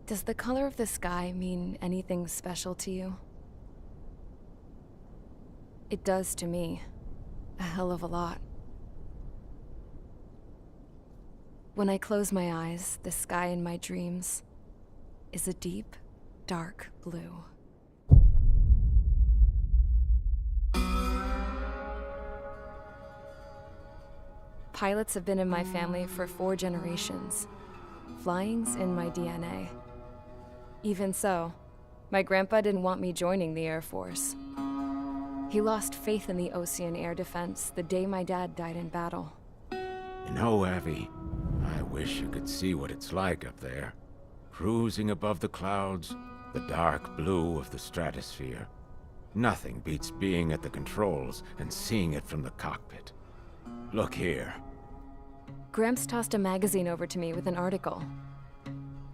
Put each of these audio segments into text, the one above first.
Does the color of the sky mean anything special to you? It does to me. A hell of a lot. When I close my eyes, the sky in my dreams is a deep, dark blue. Pilots have been in my family for 4 generations. Flying's in my DNA. Even so, my grandpa didn't want me joining the Air Force. He lost faith in the Ocean air defense the day my dad died in battle. You know, Abby, I wish you could see what it's like up there. Cruising above the clouds, the dark blue of the stratosphere. Nothing beats being at the controls and seeing it from the cockpit. Look here. Gramps tossed a magazine over to me with an article.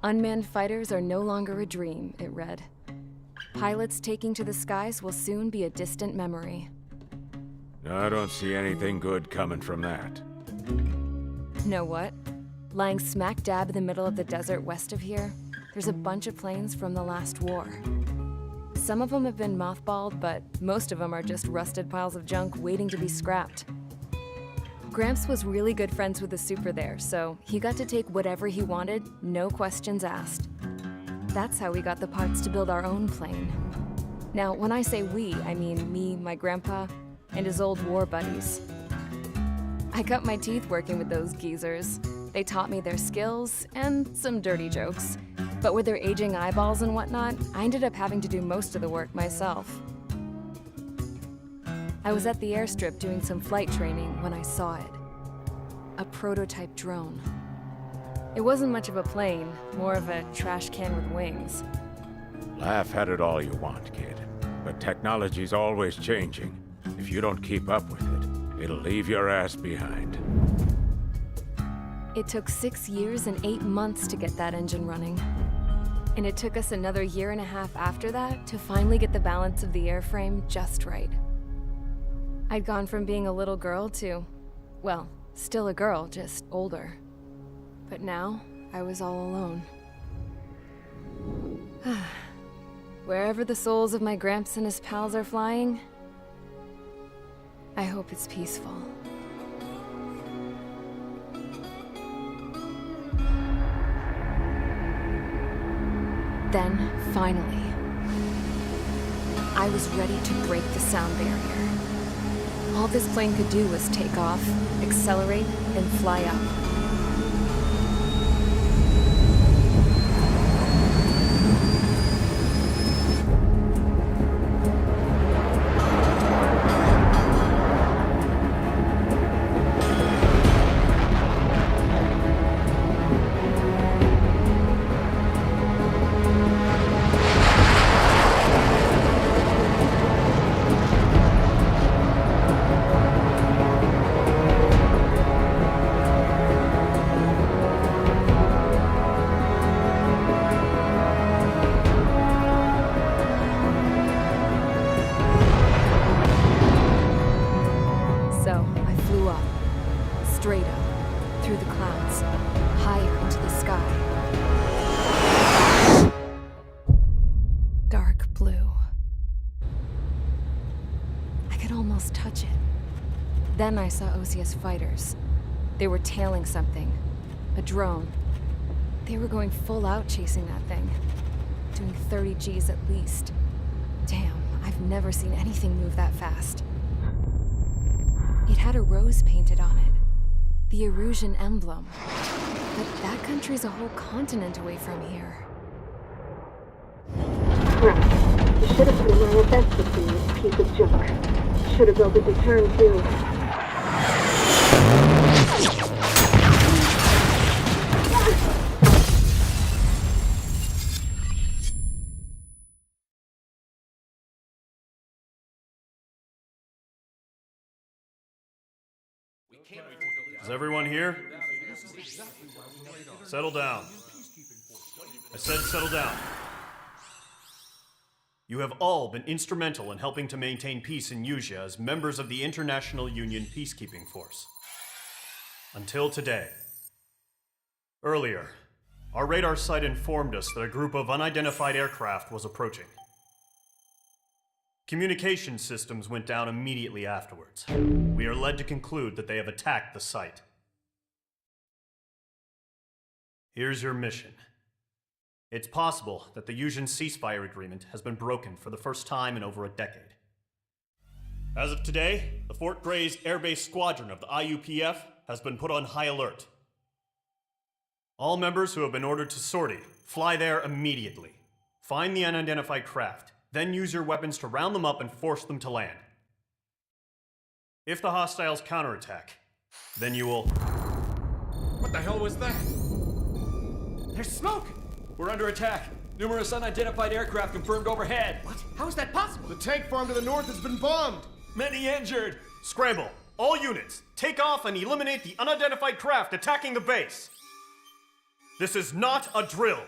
Unmanned fighters are no longer a dream, it read. Pilots taking to the skies will soon be a distant memory. I don't see anything good coming from that. Know what? Lying smack dab in the middle of the desert west of here, there's a bunch of planes from the last war. Some of them have been mothballed, but most of them are just rusted piles of junk waiting to be scrapped. Gramps was really good friends with the super there, so he got to take whatever he wanted, no questions asked. That's how we got the parts to build our own plane. Now, when I say we, I mean me, my grandpa, and his old war buddies. I cut my teeth working with those geezers. They taught me their skills and some dirty jokes. But with their aging eyeballs and whatnot, I ended up having to do most of the work myself. I was at the airstrip doing some flight training when I saw it. A prototype drone. It wasn't much of a plane, more of a trash can with wings. Laugh at it all you want, kid. But technology's always changing. If you don't keep up with it, it'll leave your ass behind. It took 6 years and 8 months to get that engine running. And it took us another 1.5 years after that to finally get the balance of the airframe just right. I'd gone from being a little girl to, well, still a girl, just older. But now, I was all alone. Wherever the souls of my Gramps and his pals are flying, I hope it's peaceful. Then, finally, I was ready to break the sound barrier. All this plane could do was take off, accelerate, and fly up. Straight up, through the clouds, higher into the sky. Dark blue. I could almost touch it. Then I saw Osia's fighters. They were tailing something. A drone. They were going full out chasing that thing. Doing 30 Gs at least. Damn, I've never seen anything move that fast. It had a rose painted on it. The Erusian emblem. But that country's a whole continent away from here. Right. You should have put an IFS between this piece of junk. Should have built a deterrent too. Is everyone here? Settle down. I said settle down. You have all been instrumental in helping to maintain peace in Usea as members of the International Union Peacekeeping Force. Until today. Earlier, our radar site informed us that a group of unidentified aircraft was approaching. Communication systems went down immediately afterwards. We are led to conclude that they have attacked the site. Here's your mission. It's possible that the Usean ceasefire agreement has been broken for the first time in over a decade. As of today, the Fort Gray's Air Base Squadron of the IUPF has been put on high alert. All members who have been ordered to sortie, fly there immediately. Find the unidentified craft. Then use your weapons to round them up and force them to land. If the hostiles counterattack, then you will... What the hell was that? There's smoke! We're under attack. Numerous unidentified aircraft confirmed overhead. What? How is that possible? The tank farm to the north has been bombed! Many injured. Scramble! All units, take off and eliminate the unidentified craft attacking the base! This is not a drill!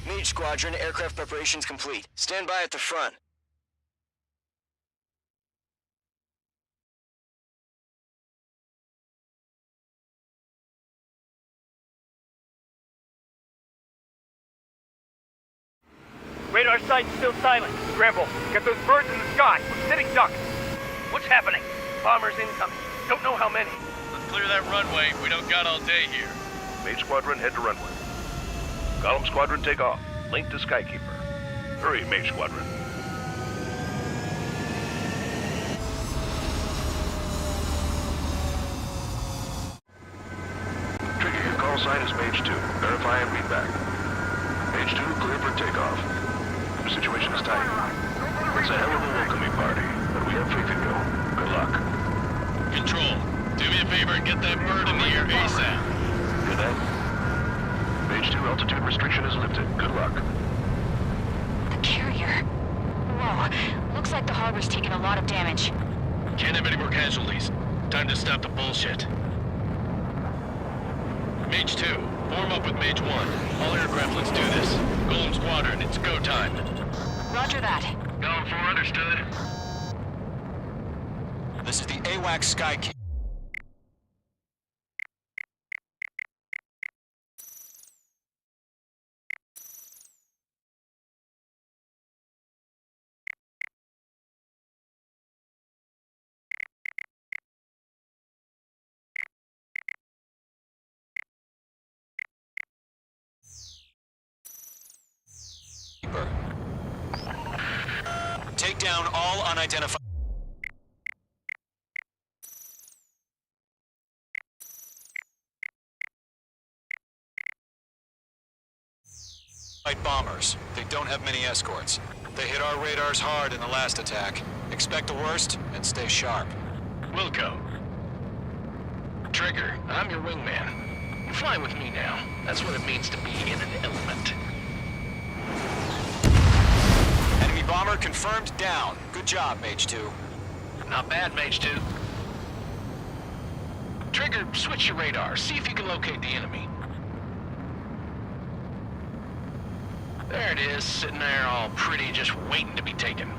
Mage Squadron, aircraft preparations complete. Stand by at the front. Radar site's still silent. Scramble. Get those birds in the sky. We're sitting ducks. What's happening? Bombers incoming. Don't know how many. Let's clear that runway. We don't got all day here. Mage Squadron, head to runway. Column Squadron, take off. Link to Skykeeper. Hurry, Mage Squadron. Trigger, your call sign is Mage 2. Verify and read back. Mage 2, clear for takeoff. The situation is tight. It's a hell of a welcoming party, but we have faith in you. Good luck. Control, do me a favor and get that bird in the air ASAP. Good night. Mage 2, altitude restriction is lifted. Good luck. The carrier. Whoa. Looks like the harbor's taken a lot of damage. Can't have any more casualties. Time to stop the bullshit. Mage 2, form up with Mage 1. All aircraft, let's do this. Golem Squadron, it's go time. Roger that. Going for understood. This is the AWAC Skykeeper. Take down all unidentified... bombers. They don't have many escorts. They hit our radars hard in the last attack. Expect the worst and stay sharp. Wilco. Trigger, I'm your wingman. You're flying with me now. That's what it means to be in an element. Enemy bomber confirmed down. Good job, Mage 2. Not bad, Mage 2. Trigger, switch your radar. See if you can locate the enemy. There it is, sitting there all pretty, just waiting to be taken.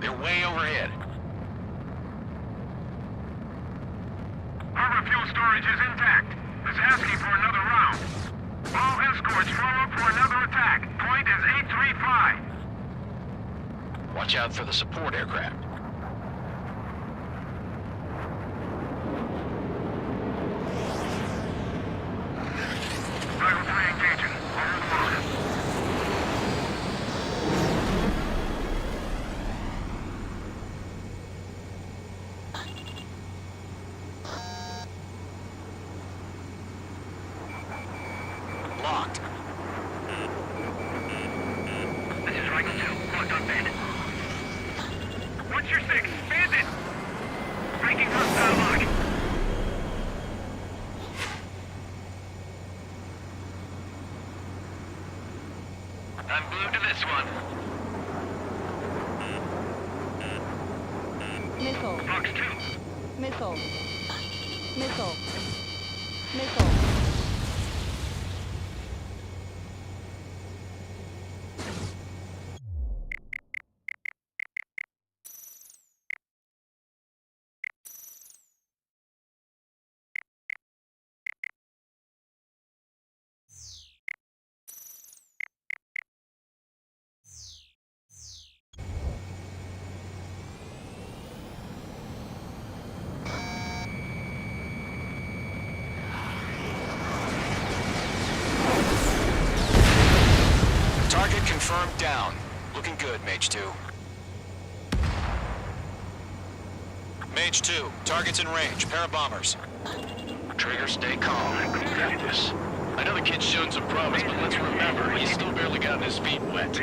They're way overhead. Our fuel storage is intact. It's asking for another round. All escorts form up for another attack. Point is 835. Watch out for the support aircraft. Driver 3 engaging. Over the mark. Locked. This is Rifle 2. Locked on Bandit. What's your 6? Bandit! Breaking hostile lock. I'm blue to this one. Missile. Fox 2. Missile. Missile. Missile. Target confirmed down. Looking good, Mage 2. Mage 2, target's in range. Pair of bombers. Trigger, stay calm. We got this. I know the kid's shown some promise, but let's remember, he's still barely gotten his feet wet.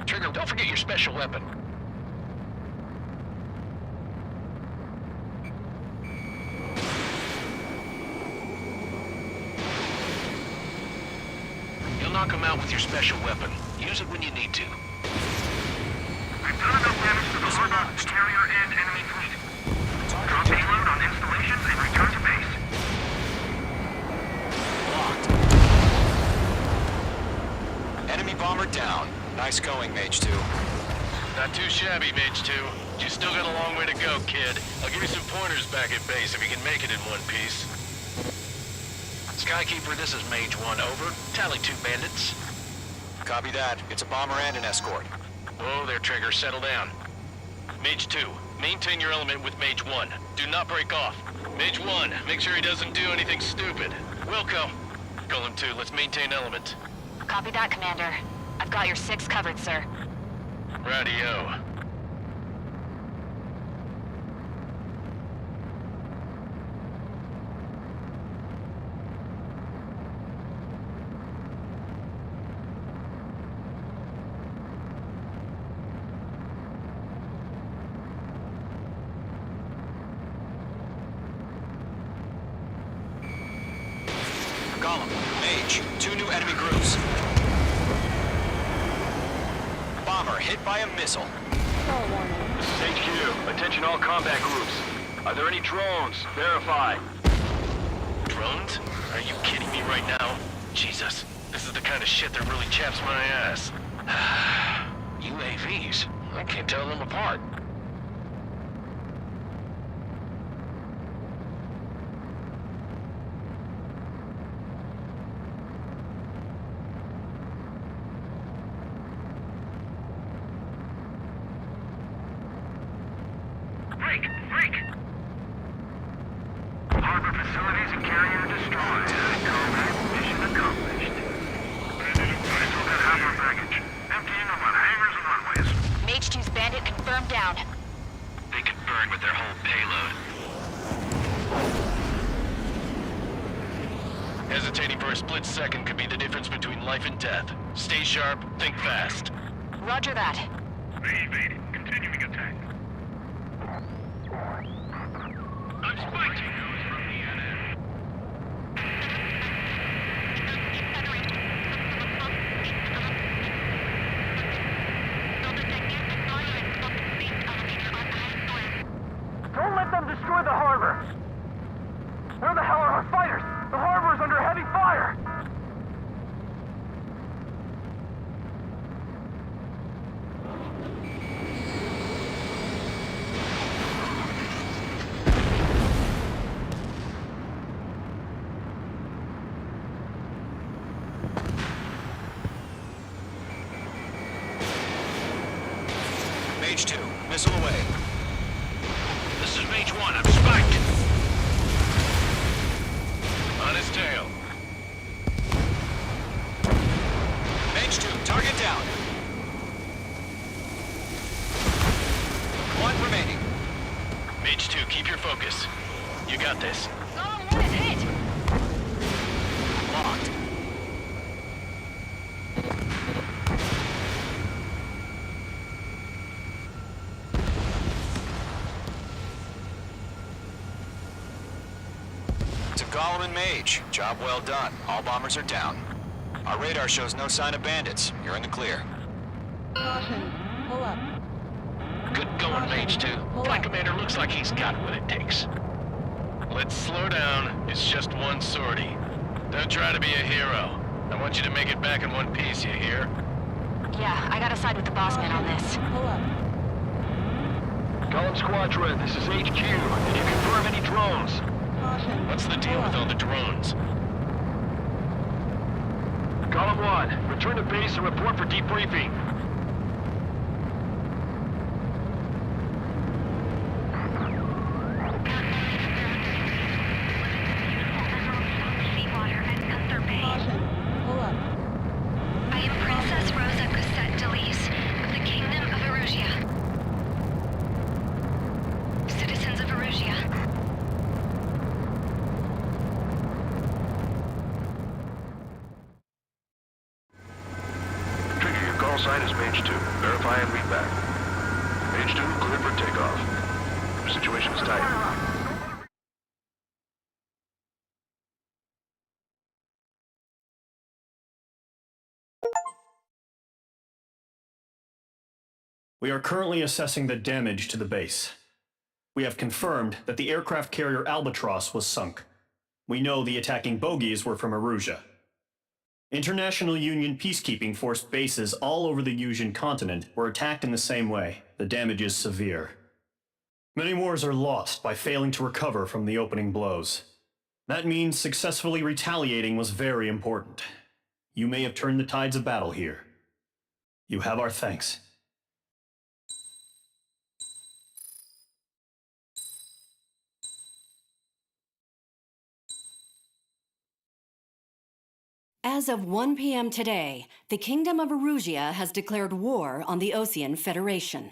Trigger, don't forget your special weapon. You'll knock him out with your special weapon. Use it when you need to. We've done enough damage to the Horde, carrier, and enemy fleet. Drop payload on installations and return to base. Locked. Enemy bomber down. Nice going, Mage 2. Not too shabby, Mage 2. You still got a long way to go, kid. I'll give you some pointers back at base if you can make it in one piece. Skykeeper, this is Mage 1, over. Tally 2 bandits. Copy that. It's a bomber and an escort. Whoa there, Trigger. Settle down. Mage 2, maintain your element with Mage 1. Do not break off. Mage 1, make sure he doesn't do anything stupid. Wilco. Golem 2, let's maintain element. Copy that, Commander. I've got your 6 covered, sir. Radio. message. 2 new enemy groups. Bomber hit by a missile. This is HQ. Attention all combat groups. Are there any drones? Verify. Drones? Are you kidding me right now? Jesus, this is the kind of shit that really chaps my ass. UAVs? I can't tell them apart. Break! Harbor facilities and carrier destroyed. Combat mission accomplished. Abandoned that harbor baggage. Emptying them on hangars and runways. Mage 2's bandit confirmed down. They could burn with their whole payload. Hesitating for a split second could be the difference between life and death. Stay sharp, think fast. Roger that. Evade. Continuing attack. I'm spiked. From the NN. Don't let them destroy the harbor! Where the hell are our fighters? The harbor's under heavy fire! Mage 2, missile away. This is Mage 1, I'm spiked! On his tail. Mage 2, target down. 1 remaining. Mage 2, keep your focus. You got this. Golem 1 is hit! Locked. To Golem and Mage, job well done. All bombers are down. Our radar shows no sign of bandits. You're in the clear. Caution. Pull up. Good going, Mage 2. Flight Commander looks like he's got what it takes. Let's slow down. It's just one sortie. Don't try to be a hero. I want you to make it back in one piece, you hear? Yeah, I gotta side with the boss man on this. Pull up. Column Squadron, this is HQ. Did you confirm any drones? Caution. What's the deal with all the drones? Column 1, return to base and report for debriefing. Caution. Pull up. I am Princess Rosa Cassette Delise of the Kingdom of Erusia. Citizens of Erusia. Trigger, your call sign is Mage 2. Verify and read back. Mage 2, clear for takeoff. Situation's tight. We are currently assessing the damage to the base. We have confirmed that the aircraft carrier Albatross was sunk. We know the attacking bogies were from Erusia. International Union peacekeeping force bases all over the Usian continent were attacked in the same way. The damage is severe. Many wars are lost by failing to recover from the opening blows. That means successfully retaliating was very important. You may have turned the tides of battle here. You have our thanks. As of 1 p.m. today, the Kingdom of Erusia has declared war on the Osean Federation.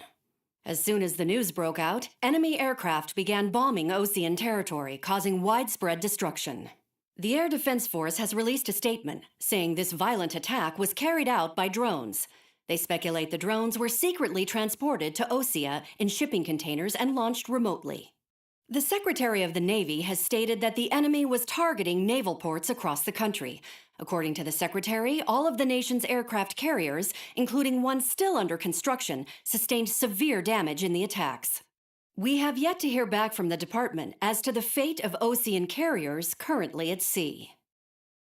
As soon as the news broke out, enemy aircraft began bombing Osean territory, causing widespread destruction. The Air Defense Force has released a statement saying this violent attack was carried out by drones. They speculate the drones were secretly transported to Osea in shipping containers and launched remotely. The Secretary of the Navy has stated that the enemy was targeting naval ports across the country. According to the Secretary, all of the nation's aircraft carriers, including one still under construction, sustained severe damage in the attacks. We have yet to hear back from the department as to the fate of Ocean carriers currently at sea.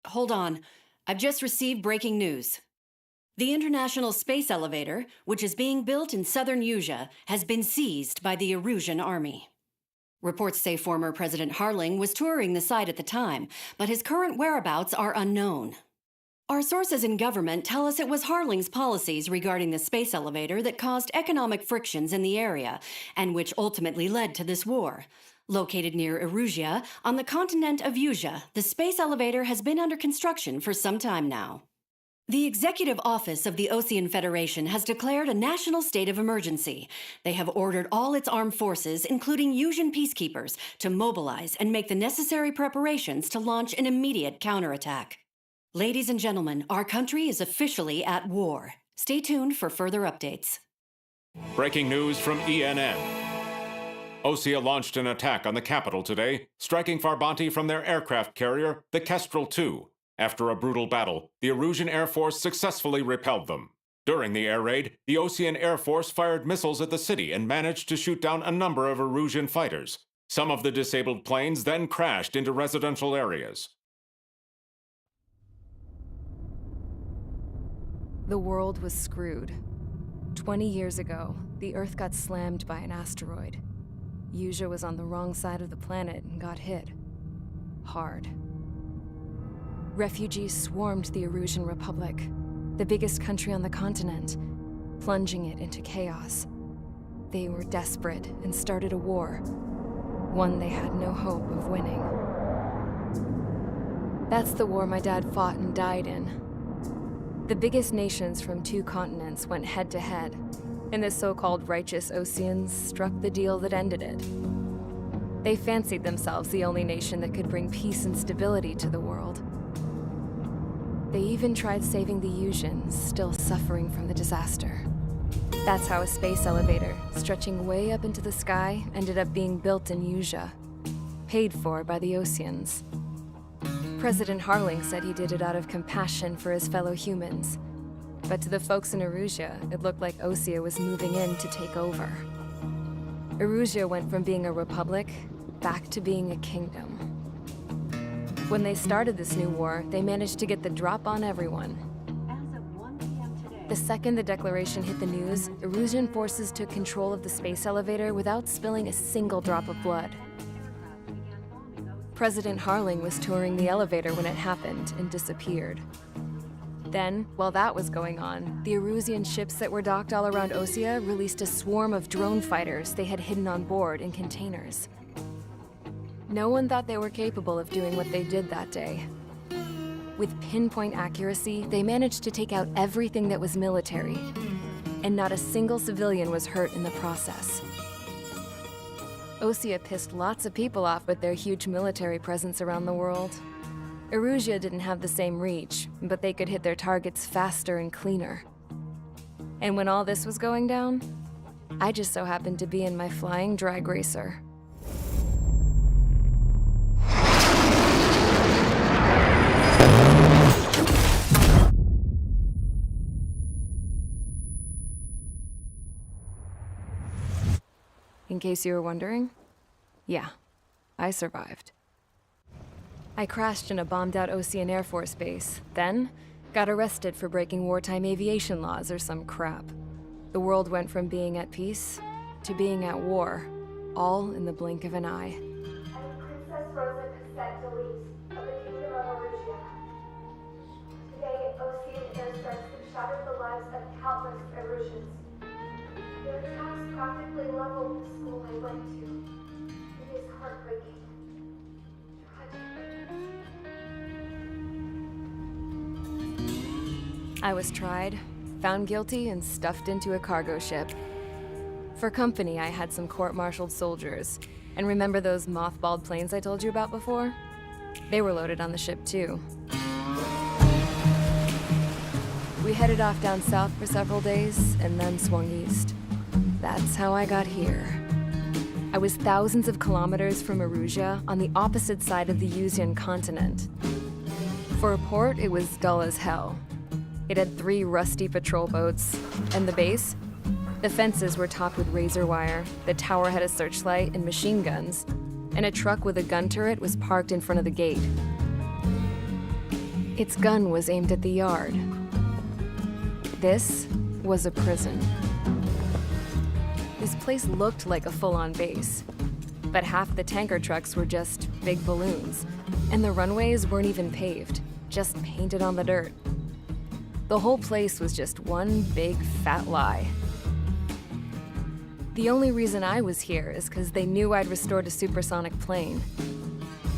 Hold on, I've just received breaking news. The International Space Elevator, which is being built in southern Usea, has been seized by the Erusian Army. Reports say former President Harling was touring the site at the time, but his current whereabouts are unknown. Our sources in government tell us it was Harling's policies regarding the space elevator that caused economic frictions in the area, and which ultimately led to this war. Located near Erusea, on the continent of Usea, the space elevator has been under construction for some time now. The Executive Office of the Ocean Federation has declared a national state of emergency. They have ordered all its armed forces, including Usian peacekeepers, to mobilize and make the necessary preparations to launch an immediate counterattack. Ladies and gentlemen, our country is officially at war. Stay tuned for further updates. Breaking news from ENN. Osea launched an attack on the capital today, striking Farbanti from their aircraft carrier, the Kestrel II. After a brutal battle, the Erusian Air Force successfully repelled them. During the air raid, the Ocean Air Force fired missiles at the city and managed to shoot down a number of Erusian fighters. Some of the disabled planes then crashed into residential areas. The world was screwed. 20 years ago, the Earth got slammed by an asteroid. Usea was on the wrong side of the planet and got hit. Hard. Refugees swarmed the Erusian Republic, the biggest country on the continent, plunging it into chaos. They were desperate and started a war, one they had no hope of winning. That's the war my dad fought and died in. The biggest nations from 2 continents went head-to-head, and the so-called righteous Oceans struck the deal that ended it. They fancied themselves the only nation that could bring peace and stability to the world. They even tried saving the Usians, still suffering from the disaster. That's how a space elevator, stretching way up into the sky, ended up being built in Usea, paid for by the Oceans. President Harling said he did it out of compassion for his fellow humans. But to the folks in Erusea, it looked like Osea was moving in to take over. Erusea went from being a republic back to being a kingdom. When they started this new war, they managed to get the drop on everyone. The second the declaration hit the news, Erusian forces took control of the space elevator without spilling a single drop of blood. President Harling was touring the elevator when it happened and disappeared. Then, while that was going on, the Erusian ships that were docked all around Osea released a swarm of drone fighters they had hidden on board in containers. No one thought they were capable of doing what they did that day. With pinpoint accuracy, they managed to take out everything that was military, and not a single civilian was hurt in the process. Osea pissed lots of people off with their huge military presence around the world. Erusea didn't have the same reach, but they could hit their targets faster and cleaner. And when all this was going down, I just so happened to be in my flying drag racer. In case you were wondering, yeah, I survived. I crashed in a bombed-out Ocean Air Force base, then got arrested for breaking wartime aviation laws or some crap. The world went from being at peace to being at war, all in the blink of an eye. Princess Rosa Cassette Delete of the Kingdom of Erusea. Today, Ocean airstrikes have shattered the lives of countless Erusians. Their attacks practically leveled the school I went to. It is heartbreaking. Tragic. I was tried, found guilty, and stuffed into a cargo ship. For company, I had some court-martialed soldiers. And remember those mothballed planes I told you about before? They were loaded on the ship, too. We headed off down south for several days, and then swung east. That's how I got here. I was thousands of kilometers from Erusia on the opposite side of the Usian continent. For a port, it was dull as hell. It had 3 rusty patrol boats, and the base? The fences were topped with razor wire, the tower had a searchlight and machine guns, and a truck with a gun turret was parked in front of the gate. Its gun was aimed at the yard. This was a prison. This place looked like a full-on base, but half the tanker trucks were just big balloons, and the runways weren't even paved, just painted on the dirt. The whole place was just one big fat lie. The only reason I was here is because they knew I'd restored a supersonic plane.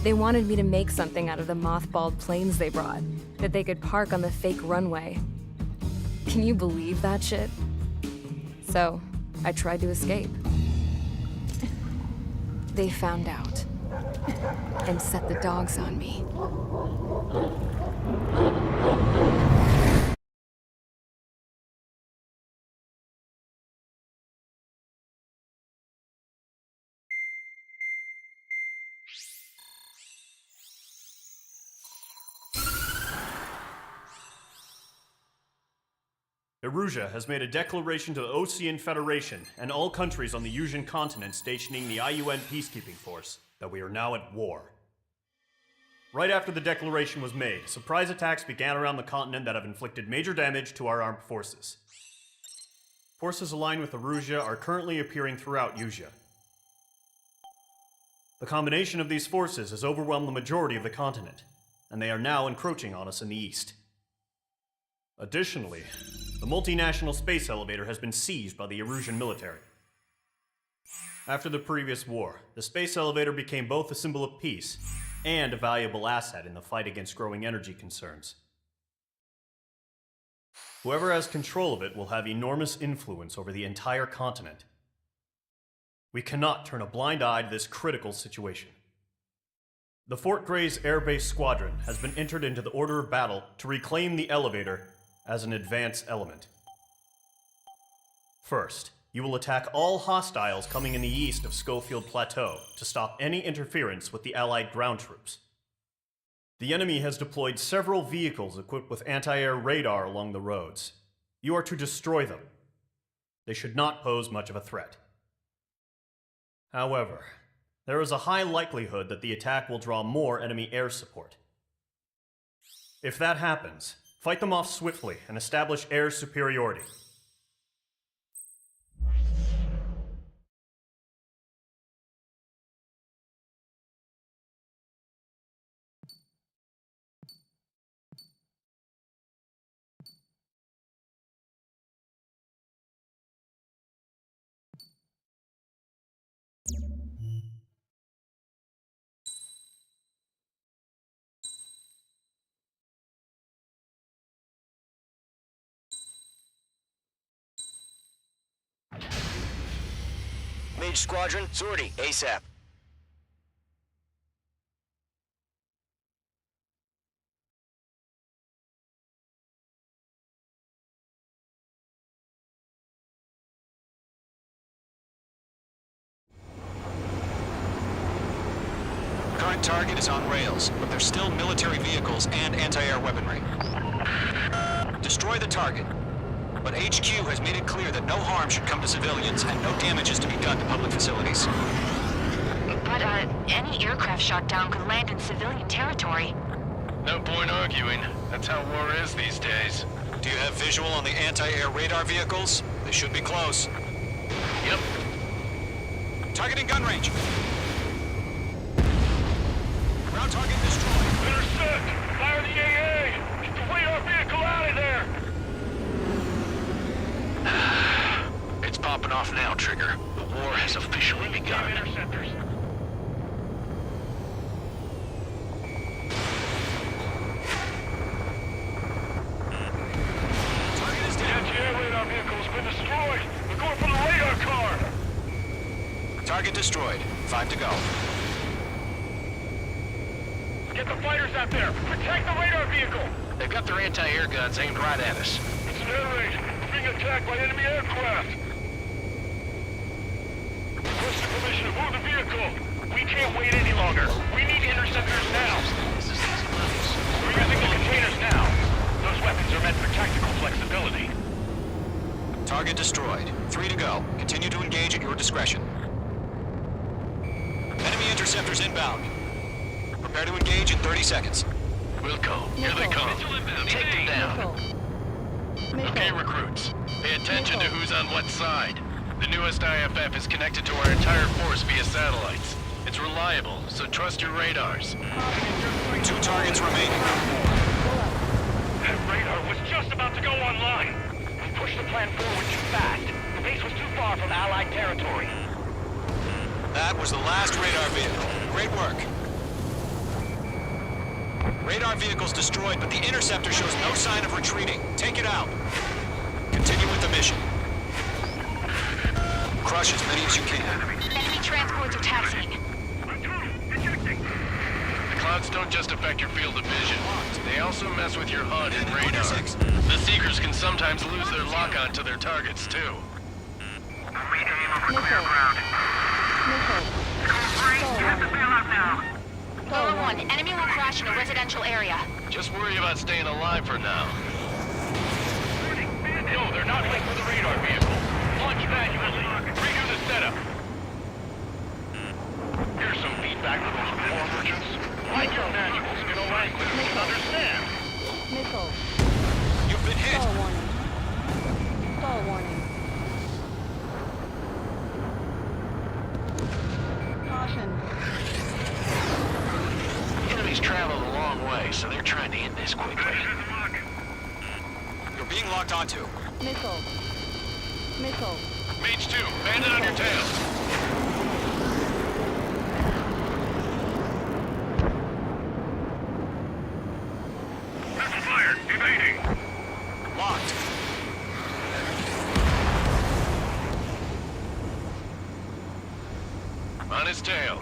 They wanted me to make something out of the mothballed planes they brought, that they could park on the fake runway. Can you believe that shit? So, I tried to escape. They found out and set the dogs on me. Erusia has made a declaration to the Ocean Federation and all countries on the Usian continent stationing the IUN peacekeeping force that we are now at war. Right after the declaration was made, surprise attacks began around the continent that have inflicted major damage to our armed forces. Forces aligned with Erusia are currently appearing throughout Usia. The combination of these forces has overwhelmed the majority of the continent, and they are now encroaching on us in the east. Additionally, the multinational space elevator has been seized by the Erusian military. After the previous war, the space elevator became both a symbol of peace and a valuable asset in the fight against growing energy concerns. Whoever has control of it will have enormous influence over the entire continent. We cannot turn a blind eye to this critical situation. The Fort Gray's Air Base Squadron has been entered into the order of battle to reclaim the elevator as an advance element. First, you will attack all hostiles coming in the east of Schofield Plateau to stop any interference with the Allied ground troops. The enemy has deployed several vehicles equipped with anti-air radar along the roads. You are to destroy them. They should not pose much of a threat. However, there is a high likelihood that the attack will draw more enemy air support. If that happens, fight them off swiftly and establish air superiority. Mage Squadron, sortie, ASAP. Current target is on rails, but there's still military vehicles and anti-air weaponry. Destroy the target. But HQ has made it clear that no harm should come to civilians and no damage is to be done to public facilities. But, any aircraft shot down could land in civilian territory. No point arguing. That's how war is these days. Do you have visual on the anti-air radar vehicles? They should be close. Yep. Targeting gun range. Ground target destroyed. Intercept! Fire the AA! Get the radar vehicle out of there! It's popping off now, Trigger. The war has officially begun. Interceptors. Target is The down. anti-air radar vehicle has been destroyed. We're going for the radar car. Target destroyed. 5 to go. Get the fighters out there. Protect the radar vehicle. They've got their anti-air guns aimed right at us. It's an air raid. We're being attacked by enemy aircraft. Requesting permission to move the vehicle. We can't wait any longer. We need interceptors now. We're using the containers now. Those weapons are meant for tactical flexibility. Target destroyed. 3 to go. Continue to engage at your discretion. Enemy interceptors inbound. Prepare to engage in 30 seconds. Wilco, here they come. Take them down. Okay, recruits. Pay attention to who's on what side. The newest IFF is connected to our entire force via satellites. It's reliable, so trust your radars. 2 targets remaining. That radar was just about to go online. We pushed the plan forward too fast. The base was too far from Allied territory. That was the last radar vehicle. Great work. Radar vehicle's destroyed, but the interceptor shows no sign of retreating. Take it out. Continue with the mission. Crush as many as you can. Enemy transports are taxiing. The clouds don't just affect your field of vision. They also mess with your HUD and radar. The Seekers can sometimes lose their lock-on to their targets, too. We aim over clear ground. You have to bail out now. Lower 1, enemy will crash in a residential area. Just worry about staying alive for now. No, they're not linked to the radar vehicle. Launch manually. Redo the setup. Here's some feedback for those war merchants. Like your manuals in a language we can understand. Missile. You've been hit. Stall warning. Stall warning. Caution. Enemies traveled a long way, so they're trying to end this quickly. You're being locked onto. Missile. Missile. Mage 2, bandit on your tail. Missile fired. Evading. Locked. On his tail.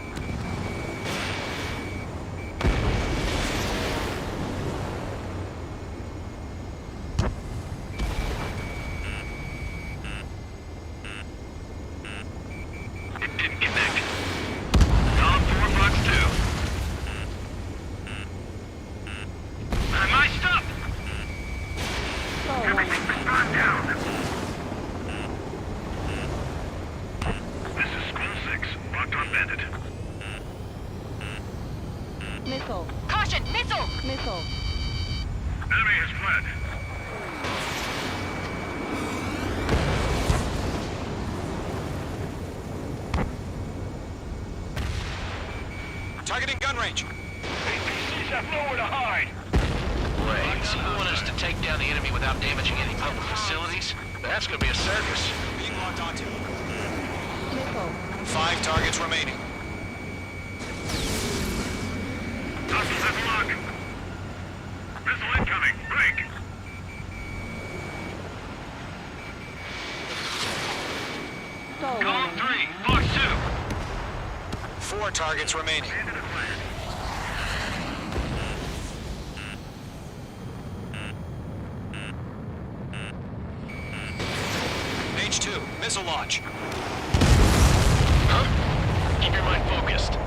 It didn't connect. Down 4 bucks 2. My stuff! Stall warning. Everything's burned down. This is School 6. Locked on bandit. Missile. Caution! Missile! Missile. Enemy has fled. Targeting gun range. APCs have nowhere to hide. Wait, so you want us to take down the enemy without damaging any public facilities? That's gonna be a circus. Being locked onto. Missile. 5 targets remaining. Hostiles have lock. Missile incoming. Break. Stall Column warning. 3. Box 2. 4 targets remaining. Mage 2, missile launch. Huh? Keep your mind focused.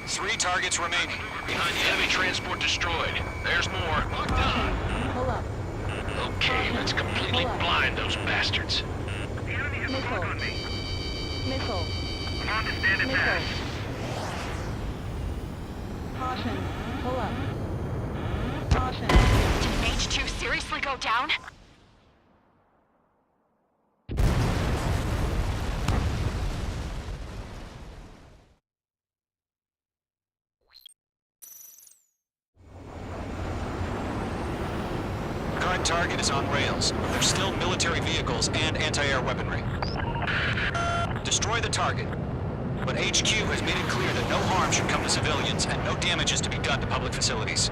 3 targets remaining. Behind the enemy transport destroyed. There's more. Locked on. Pull up. Okay, let's completely blind those bastards. Missile. Missile. I'm on to stand and Missile. dash. Caution. Pull up. Caution. Did Mage 2 seriously go down? Current target is on rails, but there's still military vehicles and anti-air weaponry. Destroy the target, but HQ has made it clear that no harm should come to civilians and no damage is to be done to public facilities.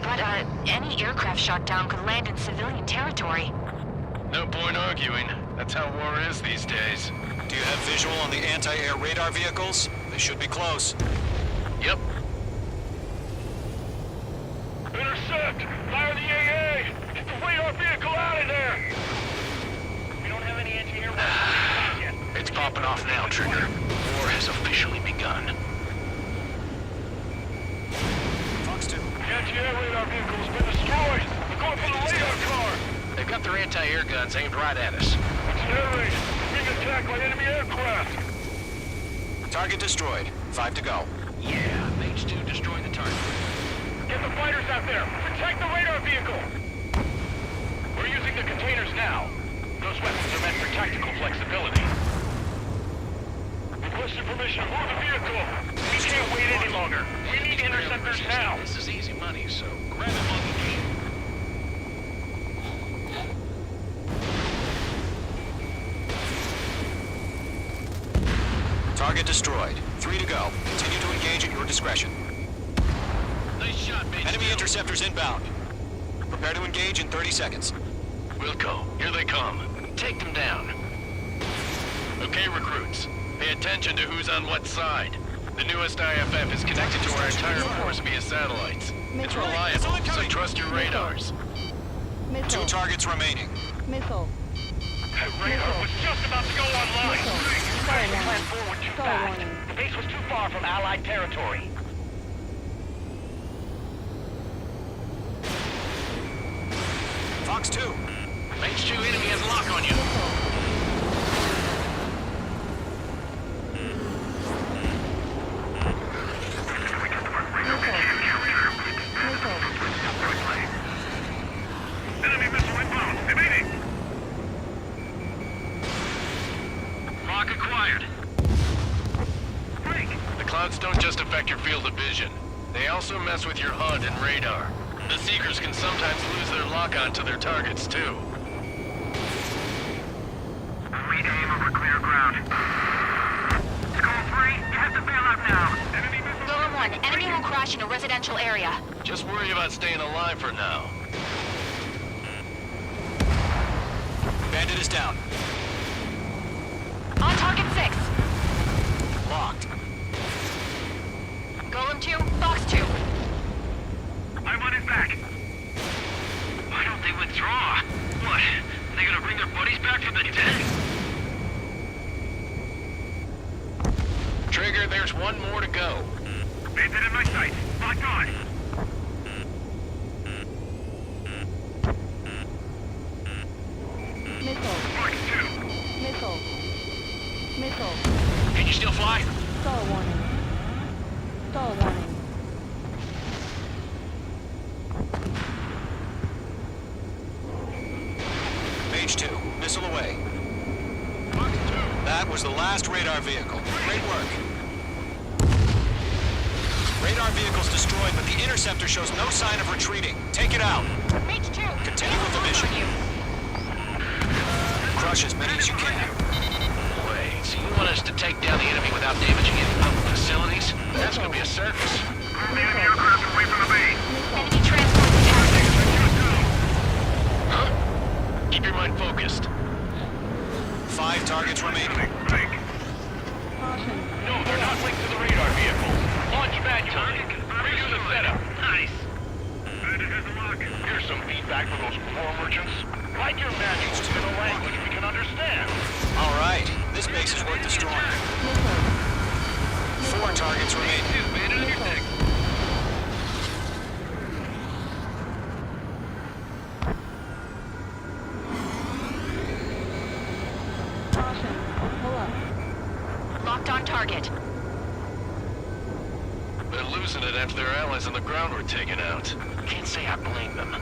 But, any aircraft shot down could land in civilian territory. No point arguing. That's how war is these days. Do you have visual on the anti-air radar vehicles? They should be close. Yep. Intercept! Fire the AA! Get the radar vehicle out of there! We don't have any anti-air weapons yet. It's off now, Trigger. War has officially begun. Fox 2. The anti-air radar vehicle has been destroyed! We're going for the radar car! They've got their anti-air guns aimed right at us. It's an air raid! We're being attacked by enemy aircraft! Target destroyed. 5 to go. Yeah, Mage 2 destroyed the target. Get the fighters out there! Protect the radar vehicle! We're using the containers now. Those weapons are meant for tactical flexibility. Requesting permission to move the vehicle! We can't wait any longer! We need interceptors now! This is easy money, so grab it while you can. Target destroyed. 3 to go. Continue to engage at your discretion. Nice shot, Mage 2. Enemy interceptors inbound. Prepare to engage in 30 seconds. Wilco, here they come. Take them down. Okay, recruits. Pay attention to who's on what side. The newest IFF is connected to our entire force via satellites. It's reliable, so trust your radars. 2 targets remaining. Missile. That radar was just about to go online! Stall Plan forward too fast. warning. The base was too far from Allied territory. Fox 2. Mage 2 enemy has lock on you. Enemy missile inbound! Evading! Lock acquired. Break! The clouds don't just affect your field of vision. They also mess with your HUD and radar. The Seekers can sometimes lose their lock-on to their targets, too. We aim over clear ground. Skull 3, you have to bail out now. Enemy missile... Golem 1, enemy will crash in a residential area. Just worry about staying alive for now. Bandit is down. On target 6. Locked. Golem 2, Fox 2. I'm on his back. Why don't they withdraw? What? They gonna bring their buddies back from the dead? Trigger, there's one more to go. Bandit in my sight. Locked on. Missile. Mark 2. Missile. Missile. Can you still fly? Stall warning. Stall warning. Mage 2. Missile away. That was the last radar vehicle. Great work. Radar vehicle's destroyed, but the interceptor shows no sign of retreating. Take it out. Mage 2. Continue with the mission. Crush as many as you can. Wait, so you want us to take down the enemy without damaging any public facilities? That's gonna be a circus. Enemy aircraft away from the base. Enemy transport detected. Huh? Keep your mind focused. 5 targets remaining. Break. Caution. No, they're not linked to the radar vehicle. Launch manually. Redo the setup. Nice. Bandit has a lock. Here's some feedback from those war merchants. Write your manuals in a language we can understand. All right. This base is worth destroying. 4 targets remaining. Caution. Pull up. Locked on target. They're losing it after their allies on the ground were taken out. Can't say I blame them.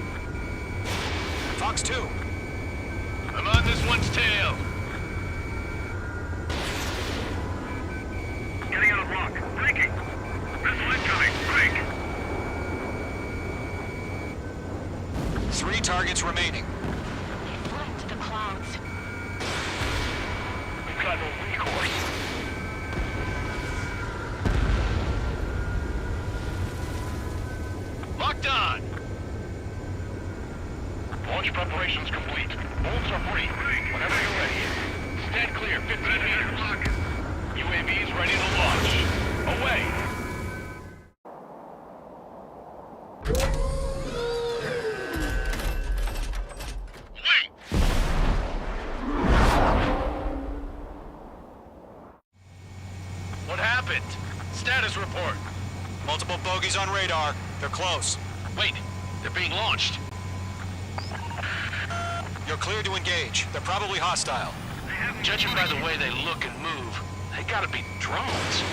Fox 2. I'm on this one's tail. Getting out of lock. Breaking. Missile incoming. Break. 3 targets remaining. They flew into the clouds. We've got no recourse. Locked on. Launch preparations complete. Bolts are free. Whenever you're ready. Stand clear. 15 meters. UAVs ready to launch. Away. bogies on radar. They're close. Wait, they're being launched. You're clear to engage. They're probably hostile. Judging by the way they look and move, they gotta be drones.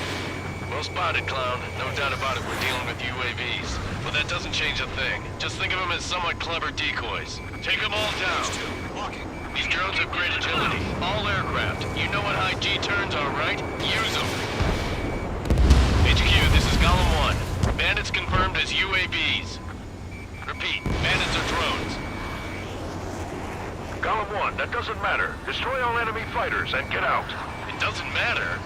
Well spotted, clown. No doubt about it, we're dealing with UAVs. But that doesn't change a thing. Just think of them as somewhat clever decoys. Take them all down. These drones have great agility. All aircraft. You know what high G turns are, right? Use them. HQ, this is Golem 1. Bandits confirmed as UAVs. Repeat, bandits are drones. Golem 1, that doesn't matter. Destroy all enemy fighters and get out. It doesn't matter.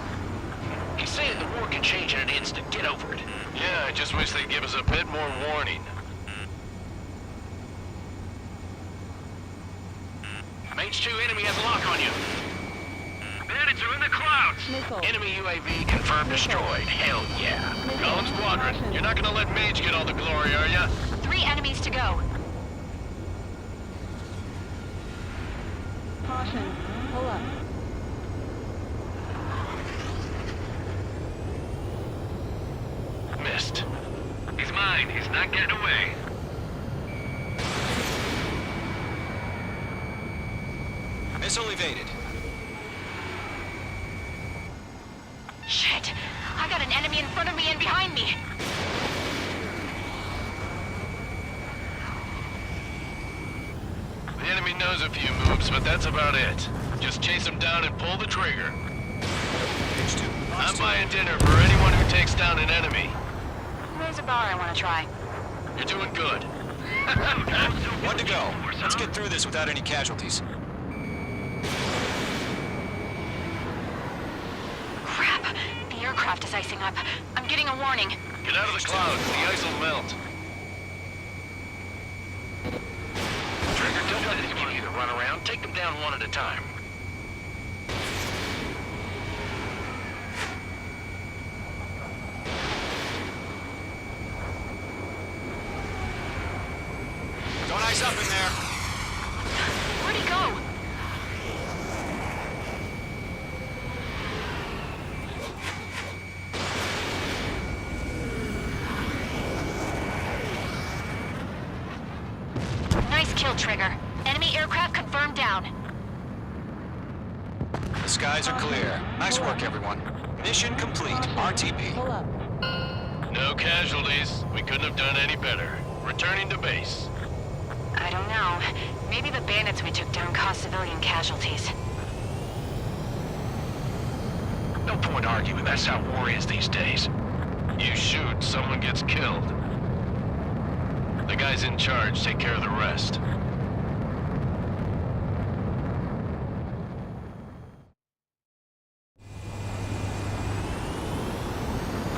He's saying the war can change in an instant. Get over it. Yeah, I just wish they'd give us a bit more warning. Mage 2, enemy has a lock on you. Bandits are in the clouds. Missile. Enemy UAV confirmed destroyed. Hell yeah. Golem Squadron, you're not gonna let Mage get all the glory, are ya? 3 enemies to go. Caution. Pull up. Missed. He's mine. He's not getting away. Missile evaded. Shit! I got an enemy in front of me and behind me. The enemy knows a few moves, but that's about it. Just chase him down and pull the trigger. I'm buying dinner for anyone who takes down an enemy. There's a bar I want to try. You're doing good. One to go. Let's get through this without any casualties. Crap! The aircraft is icing up. I'm getting a warning. Get out of the clouds. The ice will melt. Trigger, don't let this give you the runaround. Take them down one at a time. Don't ice up in there. Where'd he go? Nice kill, Trigger. Enemy aircraft confirmed down. The skies are clear. Nice work, everyone. Mission complete. RTB. Pull up. No casualties. We couldn't have done any better. Returning to base. I don't know. Maybe the bandits we took down caused civilian casualties. No point arguing. That's how war is these days. You shoot, someone gets killed. The guys in charge take care of the rest.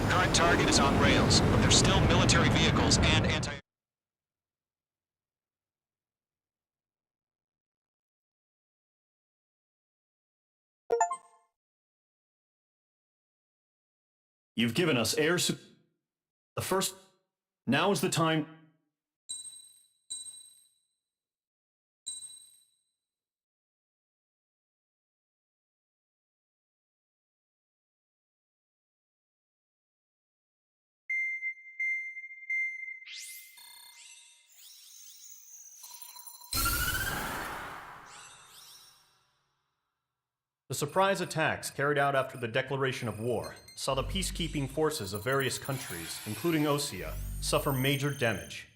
Current target is on rails, but there's still military vehicles and anti... You've given us air the first... Now is the time... The surprise attacks carried out after the declaration of war saw the peacekeeping forces of various countries, including Osea, suffer major damage.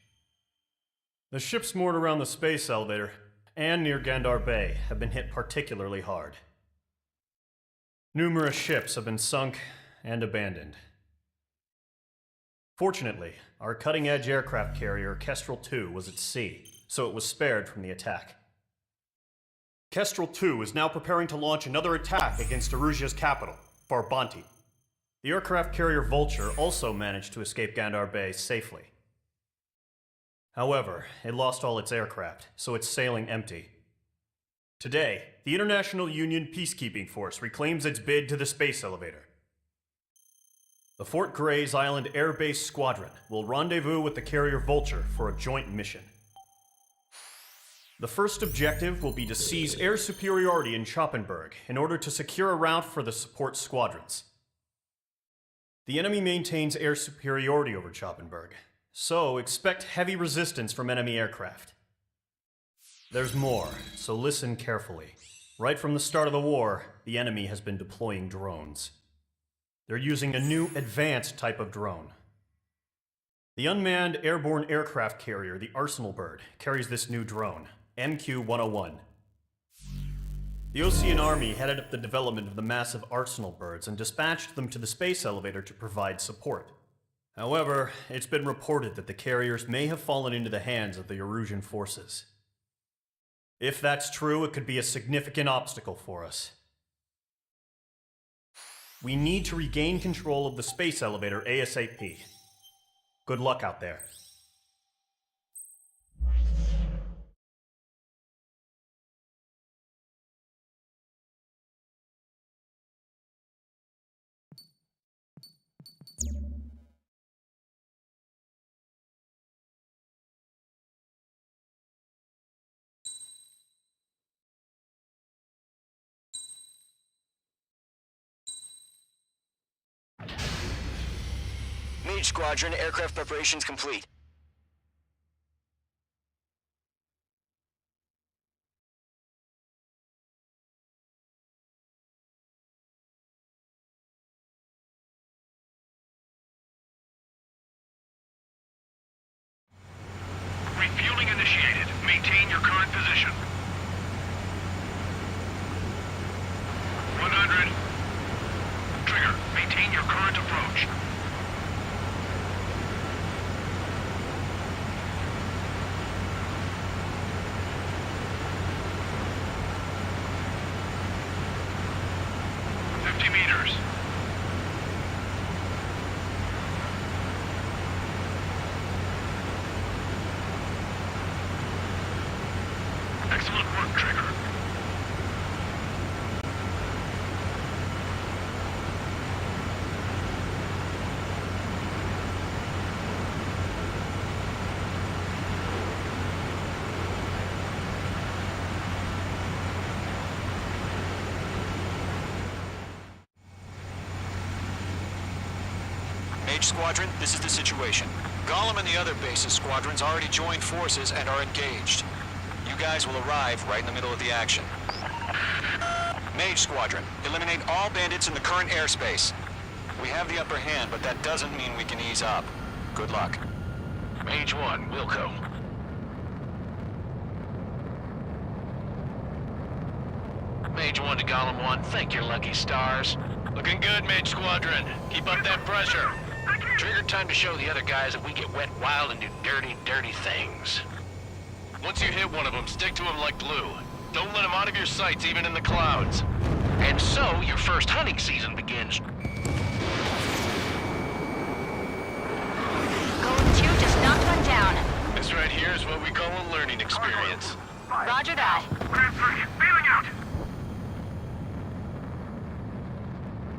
The ships moored around the space elevator and near Gandar Bay have been hit particularly hard. Numerous ships have been sunk and abandoned. Fortunately, our cutting-edge aircraft carrier Kestrel 2 was at sea, so it was spared from the attack. Kestrel 2 is now preparing to launch another attack against Erusia's capital, Farbanti. The aircraft carrier Vulture also managed to escape Gandar Bay safely. However, it lost all its aircraft, so it's sailing empty. Today, the International Union Peacekeeping Force reclaims its bid to the space elevator. The Fort Gray's Island Air Base Squadron will rendezvous with the carrier Vulture for a joint mission. The first objective will be to seize air superiority in Schoppenberg in order to secure a route for the support squadrons. The enemy maintains air superiority over Choppenberg, so expect heavy resistance from enemy aircraft. There's more, so listen carefully. Right from the start of the war, the enemy has been deploying drones. They're using a new advanced type of drone. The unmanned airborne aircraft carrier, the Arsenal Bird, carries this new drone, MQ-101. The Osean Army headed up the development of the massive Arsenal Birds and dispatched them to the space elevator to provide support. However, it's been reported that the carriers may have fallen into the hands of the Erusian forces. If that's true, it could be a significant obstacle for us. We need to regain control of the space elevator ASAP. Good luck out there. Mage Squadron, aircraft preparations complete. Refueling initiated. Maintain your current position. 100. Trigger, maintain your current approach. Excellent work, Trigger. Mage Squadron, this is the situation. Gollum and the other base's squadrons already joined forces and are engaged. You guys will arrive right in the middle of the action. Mage Squadron, eliminate all bandits in the current airspace. We have the upper hand, but that doesn't mean we can ease up. Good luck. Mage 1, Wilco. Mage 1 to Gollum 1, thank your lucky stars. Looking good, Mage Squadron. Keep up that pressure. Trigger time to show the other guys that we get wet wild and do dirty, dirty things. Once you hit one of them, stick to him like glue. Don't let him out of your sights, even in the clouds. And so, your first hunting season begins. Going to just knocked one down. This right here is what we call a learning experience. Roger that. Bailing out!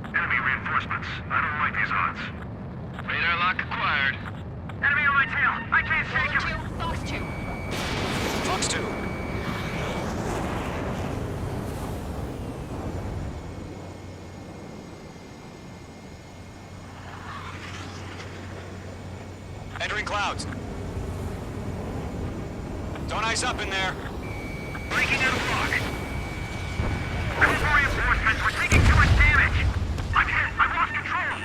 Enemy reinforcements. I don't like these odds. Radar lock acquired. Enemy on my tail. I can't shake him. Fox 2. Fox 2. Entering clouds. Don't ice up in there. Breaking out of block. Call for reinforcements. We're taking too much damage. I'm hit. I've lost control.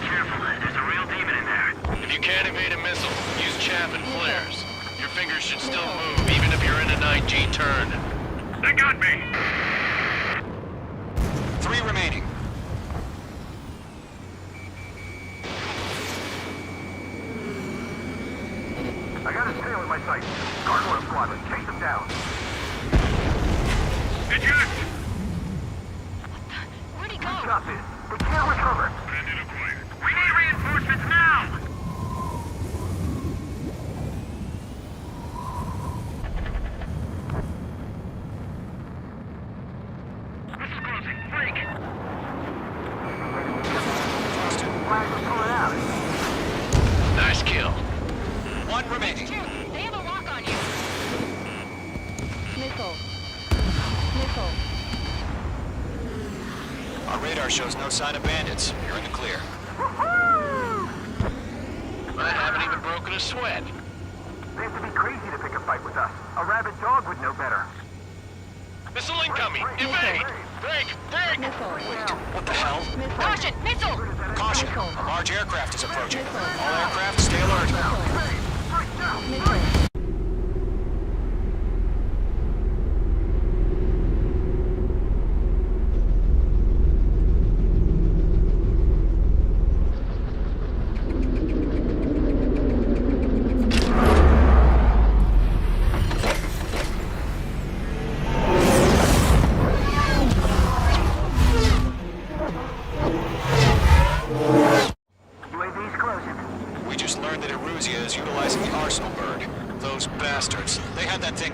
Careful. There's a real demon in there. If you can't evade a missile, use chaff and flares. Your fingers should still move, even if you're in a 9G turn. They got me. 3 remaining. I got his tail in my sights. Gargoyle squadron, chase him down. Eject! Where'd he go? We got this. They can't recover. Bandit acquired. We need reinforcements now! This is closing. Break! Flags are pulling out. Nice kill. 1 remaining. They have a lock on you. Missile. Missile. Our radar shows no sign of bandits. You're in the clear. I haven't even broken a sweat. They have to be crazy to pick a fight with us. A rabid dog would know better. Missile incoming! Evade! Break! Break! Wait, what the hell? Caution! Missile! Caution! A large aircraft is approaching. All aircraft, stay alert. Missile.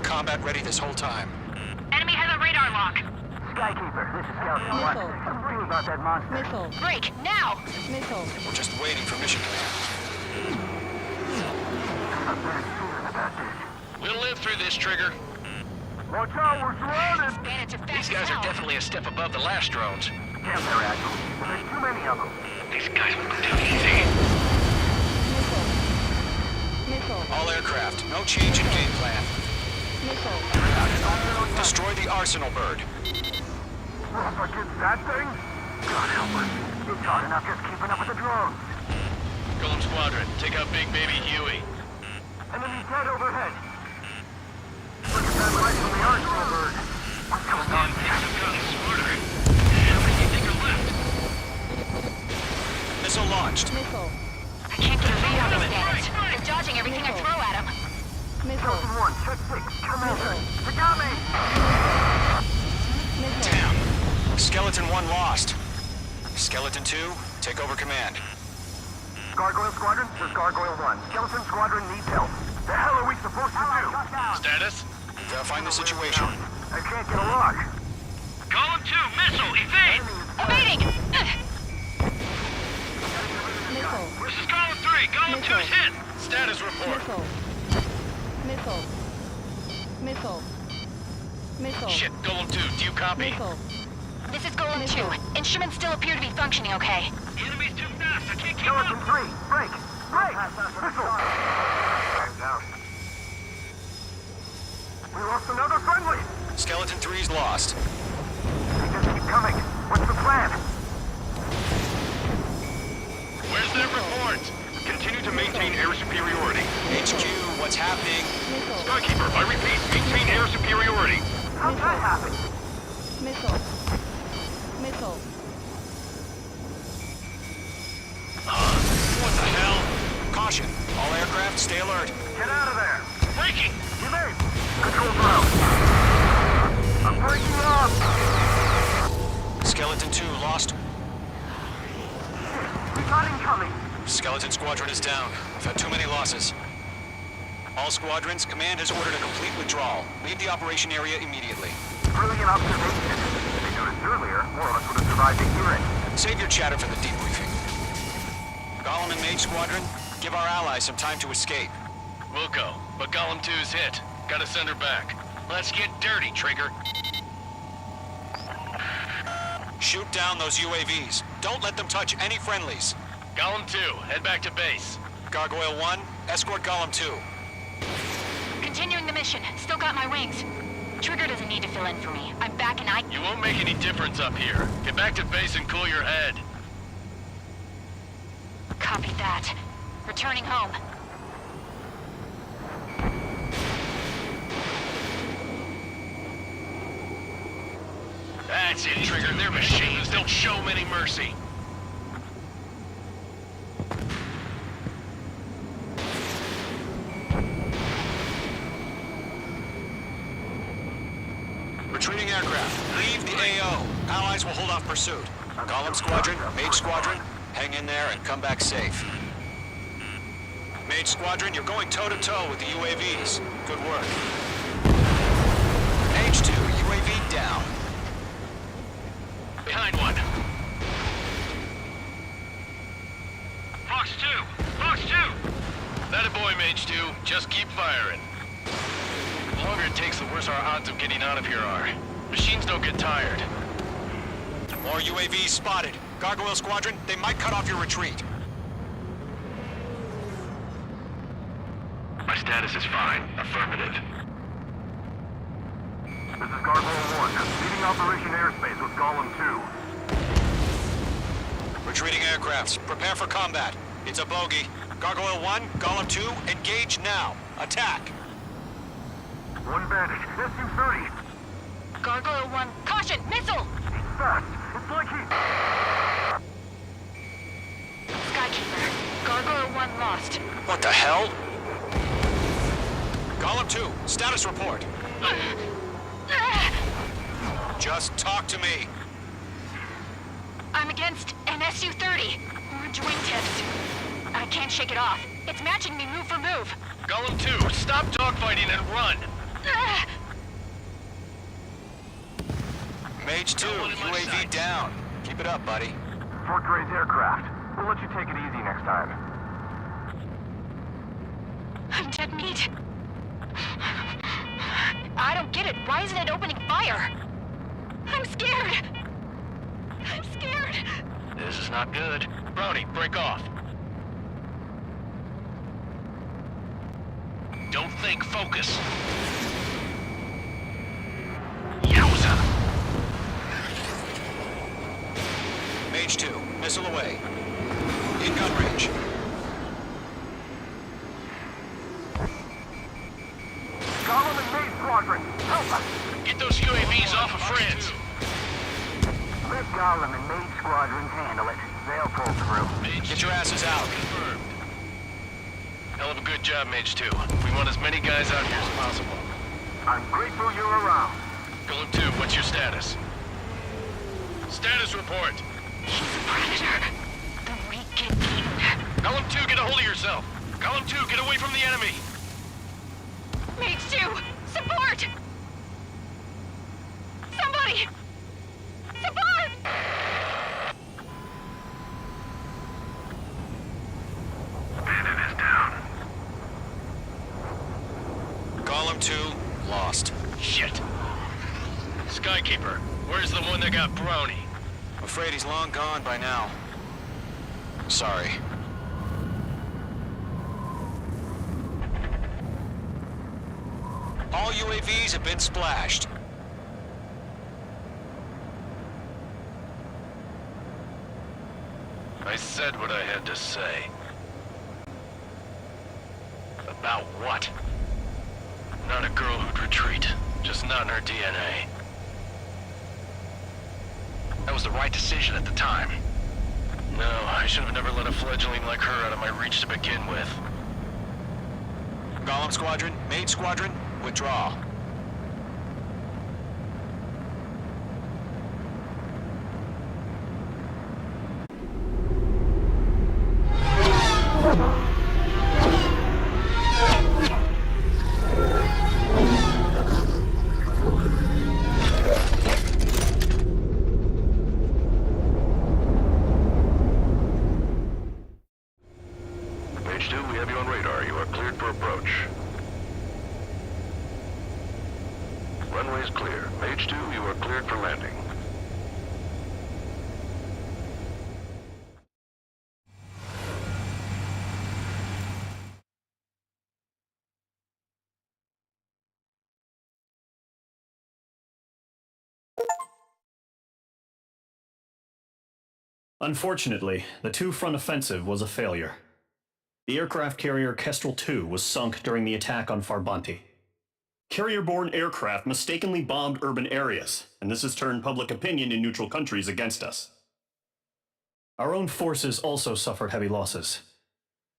Combat ready this whole time. Enemy has a radar lock. Skykeeper, this is Scout 1. Something about that monster. Missile. Break, now! Missile. We're just waiting for mission command. I'm bad feeling about this. We'll live through this, Trigger. Watch out, we're surrounded! Bandits are fast These guys as are hell. definitely a step above the last drones. Damn, they're agile. But there's too many of them. These guys won't go down easy. Missile. Missile. All aircraft, no change in game plan. Missile. Destroy the arsenal bird. Up against that thing? God help us. It's hard enough just keeping up with the drones. Golem Squadron, take out Big Baby Huey. Enemy dead overhead. Look at that light from the arsenal bird. What's going on? I've gotten smarter. How many do you think are left? Missile launched. Missile. I can't get a read on these bandits. They're dodging everything I throw at them. Missile. Skeleton 1, check 6. Commander. They got me! Missile. Damn. Skeleton 1 lost. Skeleton 2, take over command. Gargoyle Squadron, this is Gargoyle 1. Skeleton Squadron needs help. The hell are we supposed to do? Status? Verifying the situation. I can't get a lock. Golem 2, missile, evade! Evading! Missile. This is Golem 3, Golem 2's hit! Status report. Missile. Missile. Missile. Missile. Shit, Golem 2, do you copy? Missile. This is Golem 2. Instruments still appear to be functioning okay. Enemy's too fast, I can't keep Skeleton up! 3, break! Break! Missile! Time's out. We lost another friendly! Skeleton 3's lost. They just keep coming. What's the plan? Where's their report? Continue to maintain air superiority. HQ, what's happening? Missile. Skykeeper, I repeat, maintain air superiority. How'd that happen? Missile. Missile. What the hell? Caution, all aircraft, stay alert. Get out of there! Breaking! Evade! Control's out! I'm breaking up! Skeleton 2 lost. We got incoming! Skeleton Squadron is down. We've had too many losses. All squadrons, command has ordered a complete withdrawal. Leave the operation area immediately. Brilliant observation. If they noticed earlier, more of us would have survived the hearing. Save your chatter for the debriefing. Golem and Mage Squadron, give our allies some time to escape. We'll go, but Golem 2's hit. Gotta send her back. Let's get dirty, Trigger. Shoot down those UAVs. Don't let them touch any friendlies. Golem 2, head back to base. Gargoyle 1, escort Golem 2. Continuing the mission. Still got my wings. Trigger doesn't need to fill in for me. I'm back and I... You won't make any difference up here. Get back to base and cool your head. Copy that. Returning home. That's it, Trigger. They're machines. Don't show them any mercy. Retreating aircraft, leave the AO. Allies will hold off pursuit. Golem Squadron, Mage Squadron, hang in there and come back safe. Mage Squadron, you're going toe-to-toe with the UAVs. Good work. H2, UAV down. Behind one. Fox 2! Fox 2! That a boy, Mage 2. Just keep firing. The longer it takes, the worse our odds of getting out of here are. Machines don't get tired. More UAVs spotted. Gargoyle Squadron, they might cut off your retreat. My status is fine. Affirmative. This is Gargoyle 1, leading Operation Airspace with Golem 2. Retreating aircrafts, prepare for combat. It's a bogey. Gargoyle 1, Golem 2, engage now. Attack. One bandit, SU-30. Gargoyle 1, caution, missile! He's fast. It's like he... Skykeeper, Gargoyle 1 lost. What the hell? Golem 2, status report. Just talk to me. I'm against an SU-30. Orange wingtips. I can't shake it off. It's matching me move for move. Golem 2, stop dogfighting and run! Mage 2, UAV down. Keep it up, buddy. Fort Gray's aircraft. We'll let you take it easy next time. I'm dead meat. I don't get it. Why isn't it opening fire? I'm scared. I'm scared. This is not good. Brownie, break off. Don't think, focus. Yowza! Mage 2, missile away. In gun range. Golem and Mage Squadron, help us! Get those UAVs off of friends. Let Golem and Mage Squadrons handle it. They'll pull through. Get your asses out. Confirmed. Hell of a good job, Mage 2. We want as many guys out here as possible. I'm grateful you're around. Golem 2, what's your status? Status report. He's a predator. The weak get eaten. Golem 2, get a hold of yourself. Golem 2, get away from the enemy. Mage 2, support! Somebody! Support! Bandit is down. Golem 2, lost. Shit. Skykeeper, where's the one that got Brownie? I'm afraid he's long gone by now. Sorry. All UAVs have been splashed. I said what I had to say. About what? Not a girl who'd retreat. Just not in her DNA. That was the right decision at the time. No, I should have never let a fledgling like her out of my reach to begin with. Golem Squadron, Mage Squadron, withdraw. Mage 2, we have you on radar. You are cleared for approach. Runway is clear. Mage 2, you are cleared for landing. Unfortunately, the two-front offensive was a failure. The aircraft carrier Kestrel 2 was sunk during the attack on Farbanti. Carrier-borne aircraft mistakenly bombed urban areas, and this has turned public opinion in neutral countries against us. Our own forces also suffered heavy losses.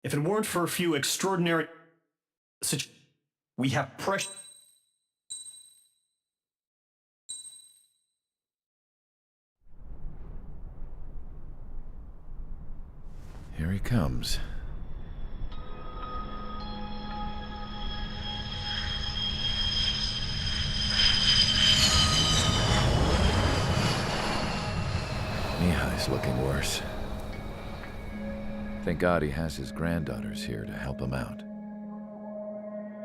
If it weren't for a few extraordinary we have pressure. Here he comes. Mihai's looking worse. Thank God he has his granddaughters here to help him out.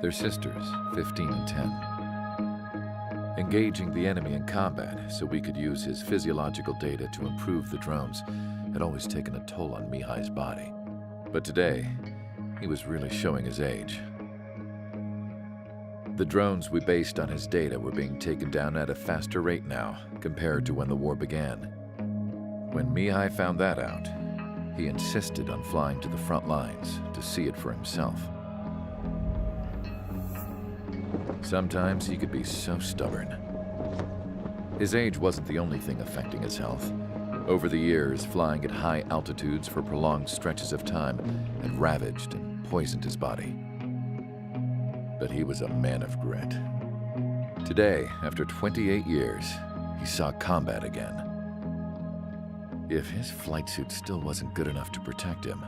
They're sisters, 15 and 10. Engaging the enemy in combat so we could use his physiological data to improve the drones had always taken a toll on Mihai's body. But today, he was really showing his age. The drones we based on his data were being taken down at a faster rate now compared to when the war began. When Mihai found that out, he insisted on flying to the front lines to see it for himself. Sometimes he could be so stubborn. His age wasn't the only thing affecting his health. Over the years, flying at high altitudes for prolonged stretches of time had ravaged and poisoned his body. But he was a man of grit. Today, after 28 years, he saw combat again. If his flight suit still wasn't good enough to protect him,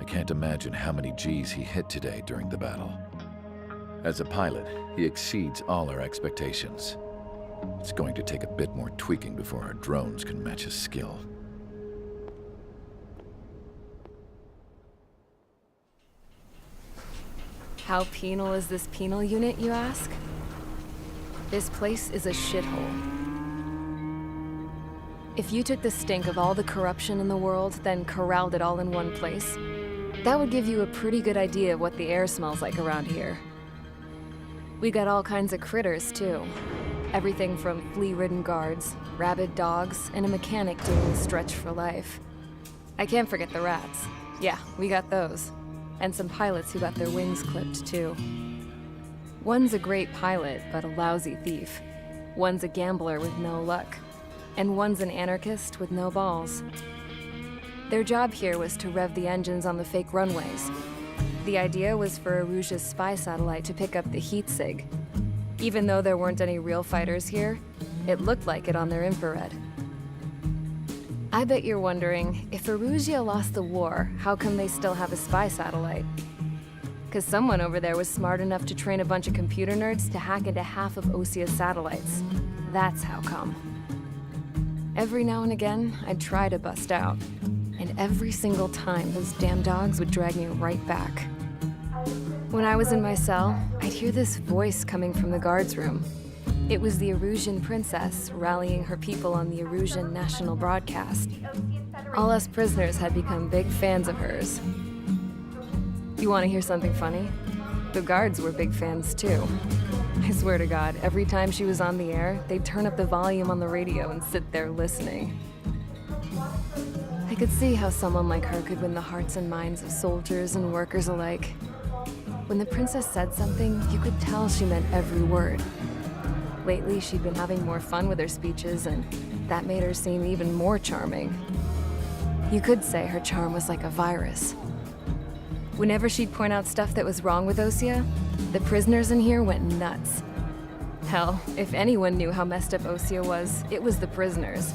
I can't imagine how many G's he hit today during the battle. As a pilot, he exceeds all our expectations. It's going to take a bit more tweaking before our drones can match his skill. How penal is this penal unit, you ask? This place is a shithole. If you took the stink of all the corruption in the world, then corralled it all in one place, that would give you a pretty good idea of what the air smells like around here. We got all kinds of critters, too. Everything from flea-ridden guards, rabid dogs, and a mechanic doing a stretch for life. I can't forget the rats. Yeah, we got those. And some pilots who got their wings clipped, too. One's a great pilot, but a lousy thief. One's a gambler with no luck. And one's an anarchist with no balls. Their job here was to rev the engines on the fake runways. The idea was for Erusia's spy satellite to pick up the heat sig. Even though there weren't any real fighters here, it looked like it on their infrared. I bet you're wondering, if Erusia lost the war, how come they still have a spy satellite? Because someone over there was smart enough to train a bunch of computer nerds to hack into half of Osia's satellites. That's how come. Every now and again, I'd try to bust out. And every single time, those damn dogs would drag me right back. When I was in my cell, I'd hear this voice coming from the guards room. It was the Erusian princess rallying her people on the Erusian national broadcast. All us prisoners had become big fans of hers. You want to hear something funny? The guards were big fans too. I swear to God, every time she was on the air, they'd turn up the volume on the radio and sit there listening. I could see how someone like her could win the hearts and minds of soldiers and workers alike. When the princess said something, you could tell she meant every word. Lately, she'd been having more fun with her speeches, and that made her seem even more charming. You could say her charm was like a virus. Whenever she'd point out stuff that was wrong with Osia, the prisoners in here went nuts. Hell, if anyone knew how messed up Osia was, it was the prisoners.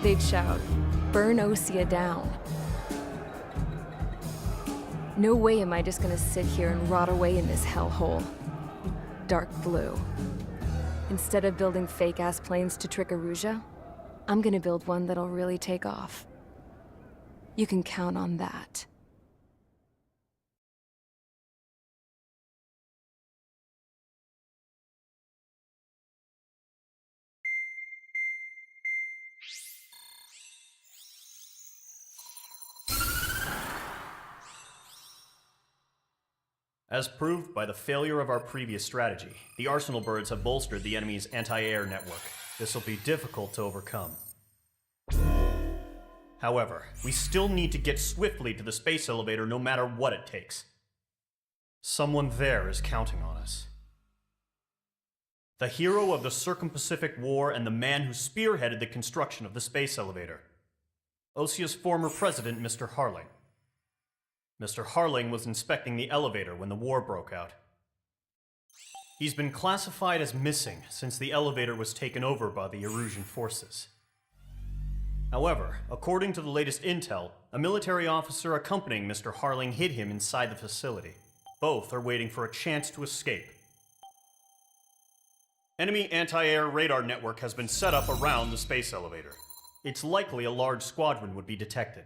They'd shout, "Burn Osia down." No way am I just gonna sit here and rot away in this hellhole. Dark blue. Instead of building fake-ass planes to trick Erusia, I'm gonna build one that'll really take off. You can count on that. As proved by the failure of our previous strategy, the Arsenal birds have bolstered the enemy's anti-air network. This will be difficult to overcome. However, we still need to get swiftly to the space elevator no matter what it takes. Someone there is counting on us. The hero of the Circum-Pacific War and the man who spearheaded the construction of the space elevator. Osia's former president, Mr. Harling. Mr. Harling was inspecting the elevator when the war broke out. He's been classified as missing since the elevator was taken over by the Erusian forces. However, according to the latest intel, a military officer accompanying Mr. Harling hid him inside the facility. Both are waiting for a chance to escape. Enemy anti-air radar network has been set up around the space elevator. It's likely a large squadron would be detected.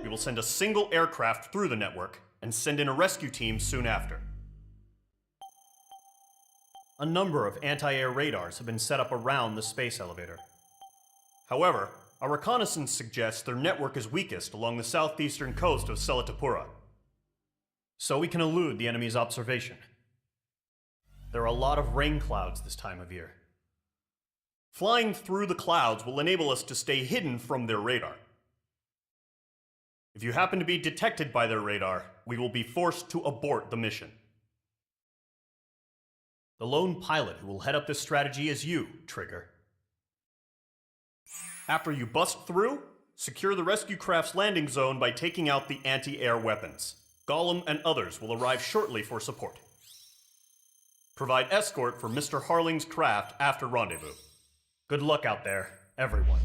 We will send a single aircraft through the network and send in a rescue team soon after. a number of anti-air radars have been set up around the space elevator. However, our reconnaissance suggests their network is weakest along the southeastern coast of Selatapura, so we can elude the enemy's observation. There are a lot of rain clouds this time of year. Flying through the clouds will enable us to stay hidden from their radar. If you happen to be detected by their radar, we will be forced to abort the mission. The lone pilot who will head up this strategy is you, Trigger. After you bust through, secure the rescue craft's landing zone by taking out the anti-air weapons. Gollum and others will arrive shortly for support. Provide escort for Mr. Harling's craft after rendezvous. Good luck out there, everyone.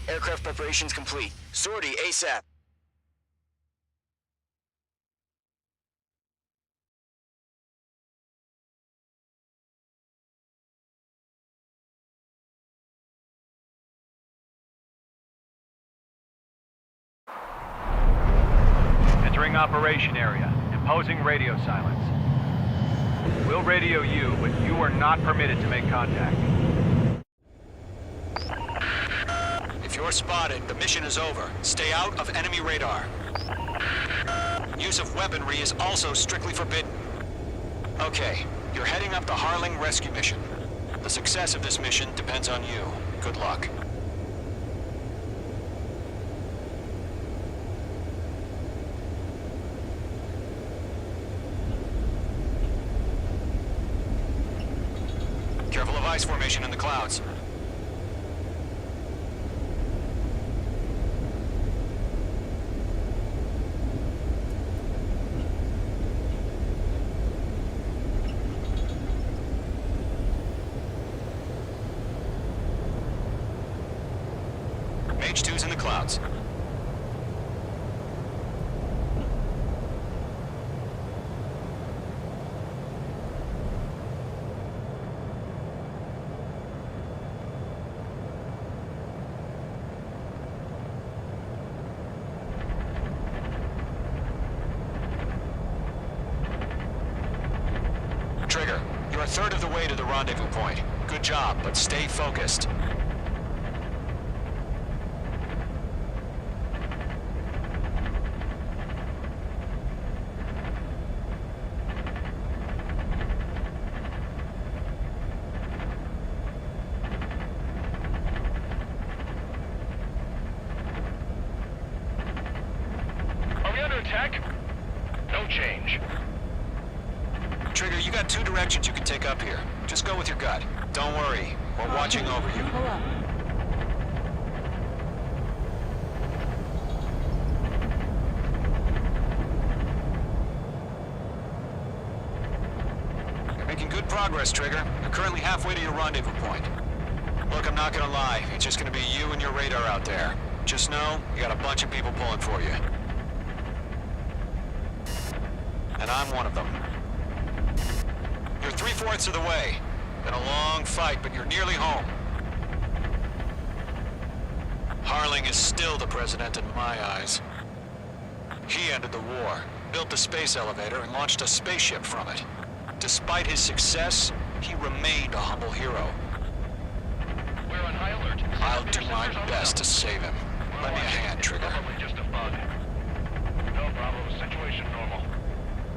Aircraft preparations complete. Sortie ASAP. Entering operation area. Imposing radio silence. We'll radio you, but you are not permitted to make contact. If you're spotted, the mission is over. Stay out of enemy radar. Use of weaponry is also strictly forbidden. Okay, you're heading up the Harling rescue mission. The success of this mission depends on you. Good luck. Careful of ice formation in the clouds. Mage 2's in the clouds. Trigger, you're a third of the way to the rendezvous point. Good job, but stay focused. Are we under attack? No change. Trigger, you got two directions you can take up here. Just go with your gut. Don't worry, we're watching over you. Hold up. You're making good progress, Trigger. You're currently halfway to your rendezvous point. Look, I'm not gonna lie. It's just gonna be you and your radar out there. Just know, you got a bunch of people pulling for you. And I'm one of them. You're 3/4 of the way. Been a long fight, but you're nearly home. Harling is still the president in my eyes. He ended the war, built the space elevator, and launched a spaceship from it. Despite his success, he remained a humble hero. We're on high alert. I'll do my best to save him. Lend me a hand, Trigger. Probably just a bug. No problem. Situation normal.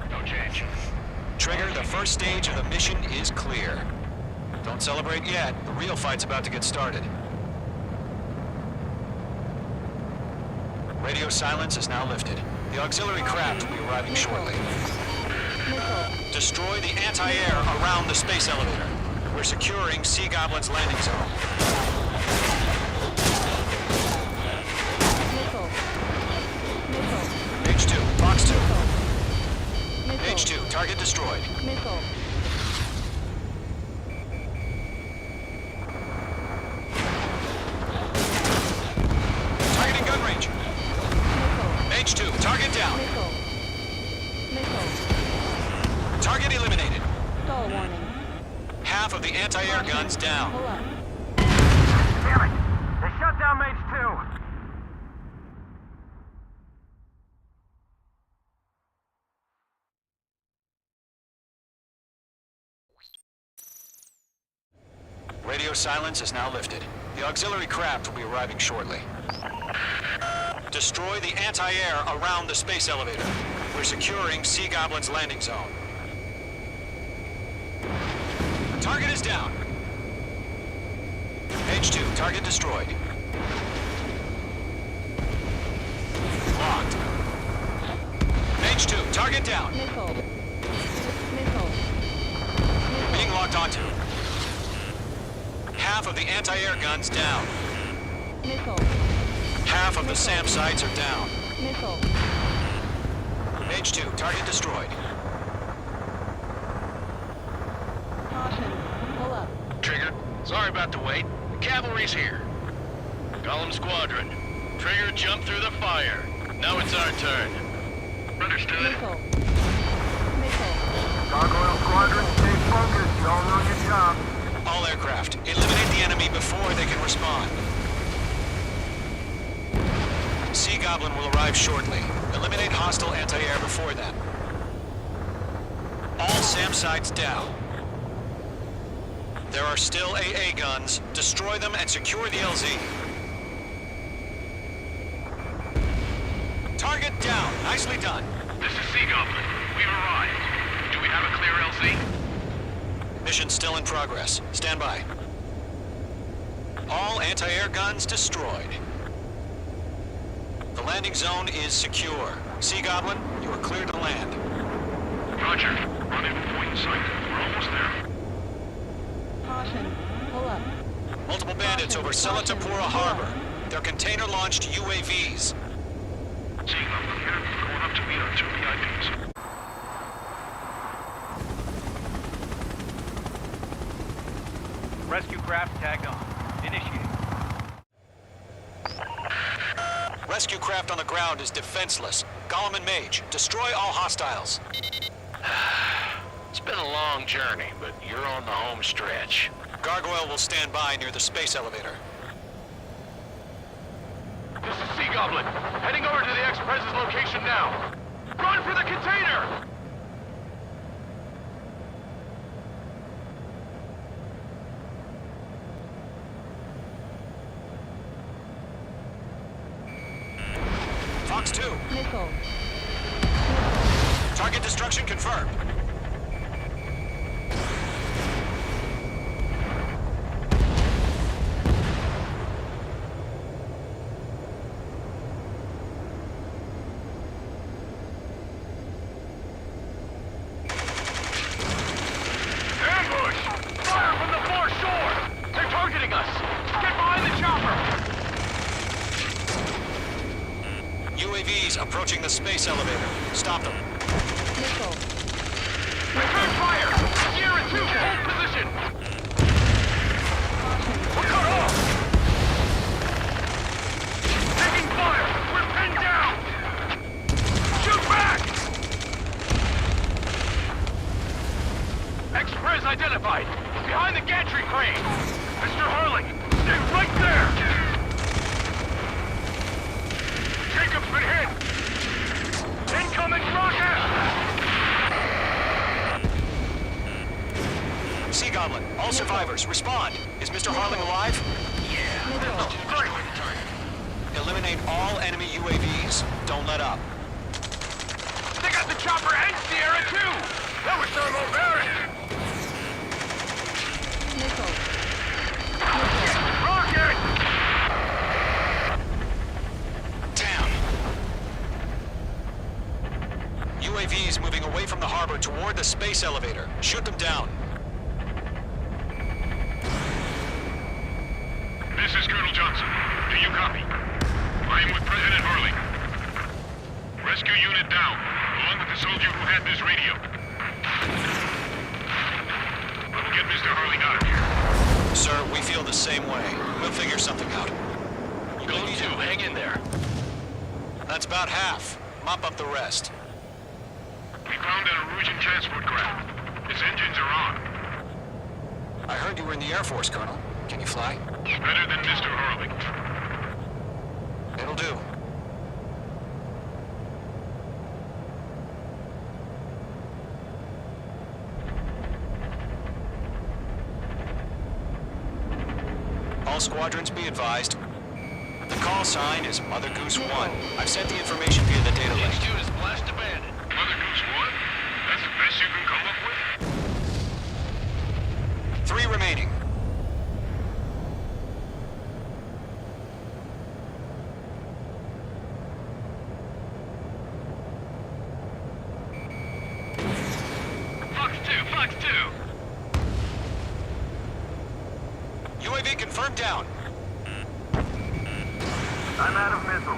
No change. Trigger, the first stage of the mission is clear. Don't celebrate yet. The real fight's about to get started. Radio silence is now lifted. The auxiliary craft will be arriving shortly. Destroy the anti-air around the space elevator. We're securing Sea Goblin's landing zone. Mage 2, Box 2. Mage 2, target destroyed. Missile. Targeting gun range. down. Missile. Target eliminated. Stall warning. Half of the anti-air guns down. Pull up. Damn it! They shut down Mage 2! Radio silence is now lifted. The auxiliary craft will be arriving shortly. Destroy the anti-air around the space elevator. We're securing Sea Goblin's landing zone. Target is down. H2, target destroyed. Locked. H2, target down. Missile. Missile. Being locked onto. Half of the anti-air guns down. Missile. Half of the SAM sites are down. Missile. H2, target destroyed. Caution. Pull up. Trigger, sorry about the wait. The cavalry's here. Column Squadron. Trigger jumped through the fire. Now it's our turn. Understood. Missile. Missile. Gargoyle Squadron, stay focused. You all know your job. All aircraft, eliminate the enemy before they can respond. Sea Goblin will arrive shortly. Eliminate hostile anti-air before then. All SAM sites down. There are still AA guns. Destroy them and secure the LZ. Target down. Nicely done. This is Sea Goblin. We've arrived. Do we have a clear LZ? Mission still in progress. Stand by. All anti-air guns destroyed. The landing zone is secure. Sea Goblin, you are clear to land. Roger. Rendezvous point in sight. We're almost there. Caution. Pull up. Multiple bandits over Selatapura Harbor. They're container-launched UAVs. Sea Goblin here. Going up to meet our two VIPs. Rescue craft tagged on. Initiate. Rescue craft on the ground is defenseless. Gollum and Mage, destroy all hostiles. It's been a long journey, but you're on the home stretch. Gargoyle will stand by near the space elevator. This is Sea Goblin. Heading over to the Express's location now. Run for the container! Fox 2. Missile. Target destruction confirmed. Ambush! Fire from the foreshore! They're targeting us! Get behind the chopper! UAVs approaching the space elevator. Stop them. Missile. Return fire! Sierra 2, hold position! We're cut off! Taking fire! We're pinned down! Shoot back! Express identified! Behind the gantry crane! Mr. Hurley, stay right there! Jacob's been hit! Incoming rocket! Sea Goblin, all survivors, respond. Is Mr. Harling alive? Great! Eliminate all enemy UAVs. Don't let up. They got the chopper and Sierra too! That was thermobaric! Missile. Rocket! Down. UAVs moving away from the harbor toward the space elevator. Shoot them down. This is Colonel Johnson. Do you copy? I am with President Hurley. Rescue unit down, along with the soldier who had this radio. We'll get Mr. Hurley out of here. Sir, we feel the same way. We'll figure something out. Go to, hang in there. That's about half. mop up the rest. We found an Erusian transport craft. Its engines are on. I heard you were in the Air Force, Colonel. Can you fly? Better than Mr. Hurley. It'll do. All squadrons be advised. The call sign is Mother Goose 1. I've sent the information via the data link. HQ is blast abandoned. Mother Goose 1? That's the best you can come up with? 3 remaining. Fox 2, Fox 2! UAV confirmed down. I'm out of missiles.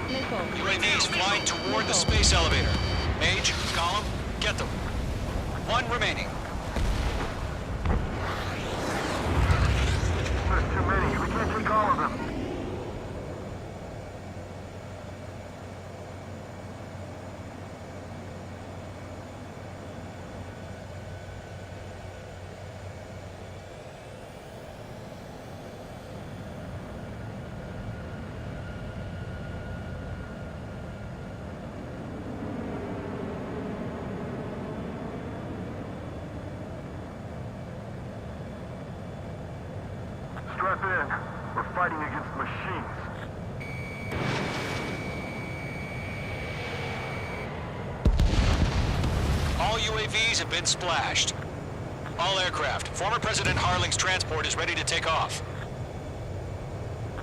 UAVs flying toward the space elevator. Mage, Column, get them. 1 remaining. There's too many. We can't take all of them. Strap in. We're fighting against machines. All UAVs have been splashed. All aircraft. Former President Harling's transport is ready to take off.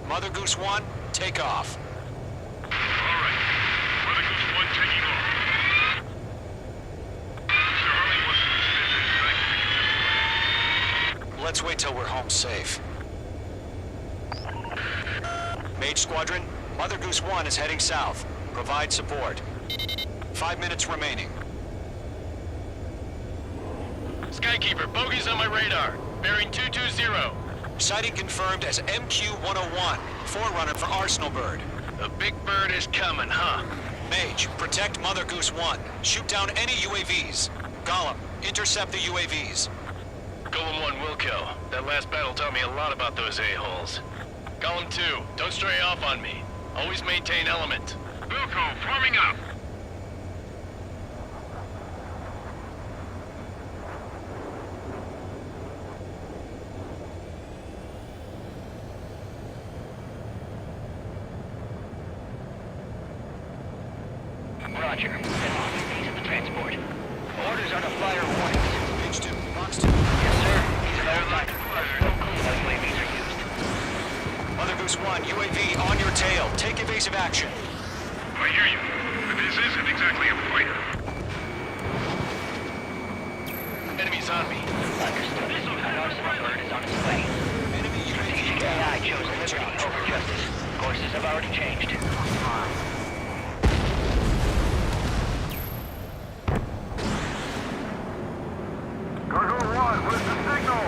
Mother Goose 1, take off. All right. Mother Goose 1 taking off. Mr. Hurley wants to dismiss his. Let's wait till we're home safe. Mage Squadron, Mother Goose 1 is heading south. Provide support. 5 minutes remaining. Skykeeper, bogeys on my radar. Bearing 220. Sighting confirmed as MQ-101, forerunner for Arsenal Bird. The big bird is coming, huh? Mage, protect Mother Goose 1. Shoot down any UAVs. Gollum, intercept the UAVs. Golem 1 will kill. That last battle taught me a lot about those a-holes. Golem 2, don't stray off on me. Always maintain element. Wilco, forming up. Roger. These are the transport. Orders are to fire warnings. Page 2, box 2. Yes, sir. These are the line. UAVs are used. Mother Goose 1, UAV on your tail. Take evasive action. I hear you, but this isn't exactly a fighter. Enemies on me. Understood. An Arsenal Bird is on its way. Enemy UAV AI down. chose liberty over justice. Courses have already changed. Gargoyle 1, where's the signal?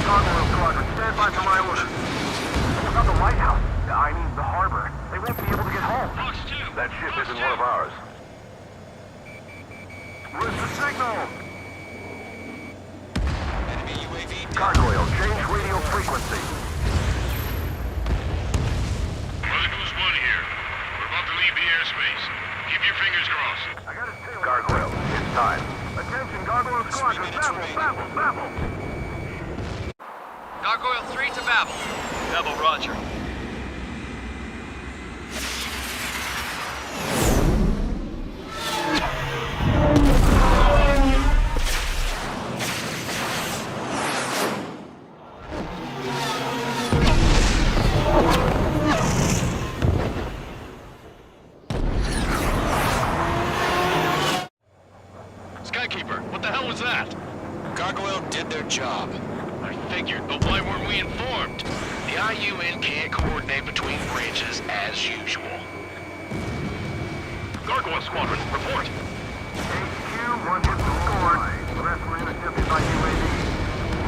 Gargoyle Squadron, stand by for my orders. What about the lighthouse? I mean, the harbor. They won't be able to get home. Fox 2! That ship isn't one of ours. Where's the signal? Enemy UAV down. Gargoyle, change radio frequency. Mother Goose 1 here. We're about to leave the airspace. Keep your fingers crossed. I got a tail. Gargoyle, it's time. Attention, Gargoyle Squadron, babble. Gargoyle 3 to Babel. Babel, roger. Skykeeper, what the hell was that? Gargoyle did their job. I figured, but why weren't we informed? The IUN can't coordinate between branches as usual. Gargoyle Squadron, report. HQ, 1 hit scored. The rest were intercepted by UAV.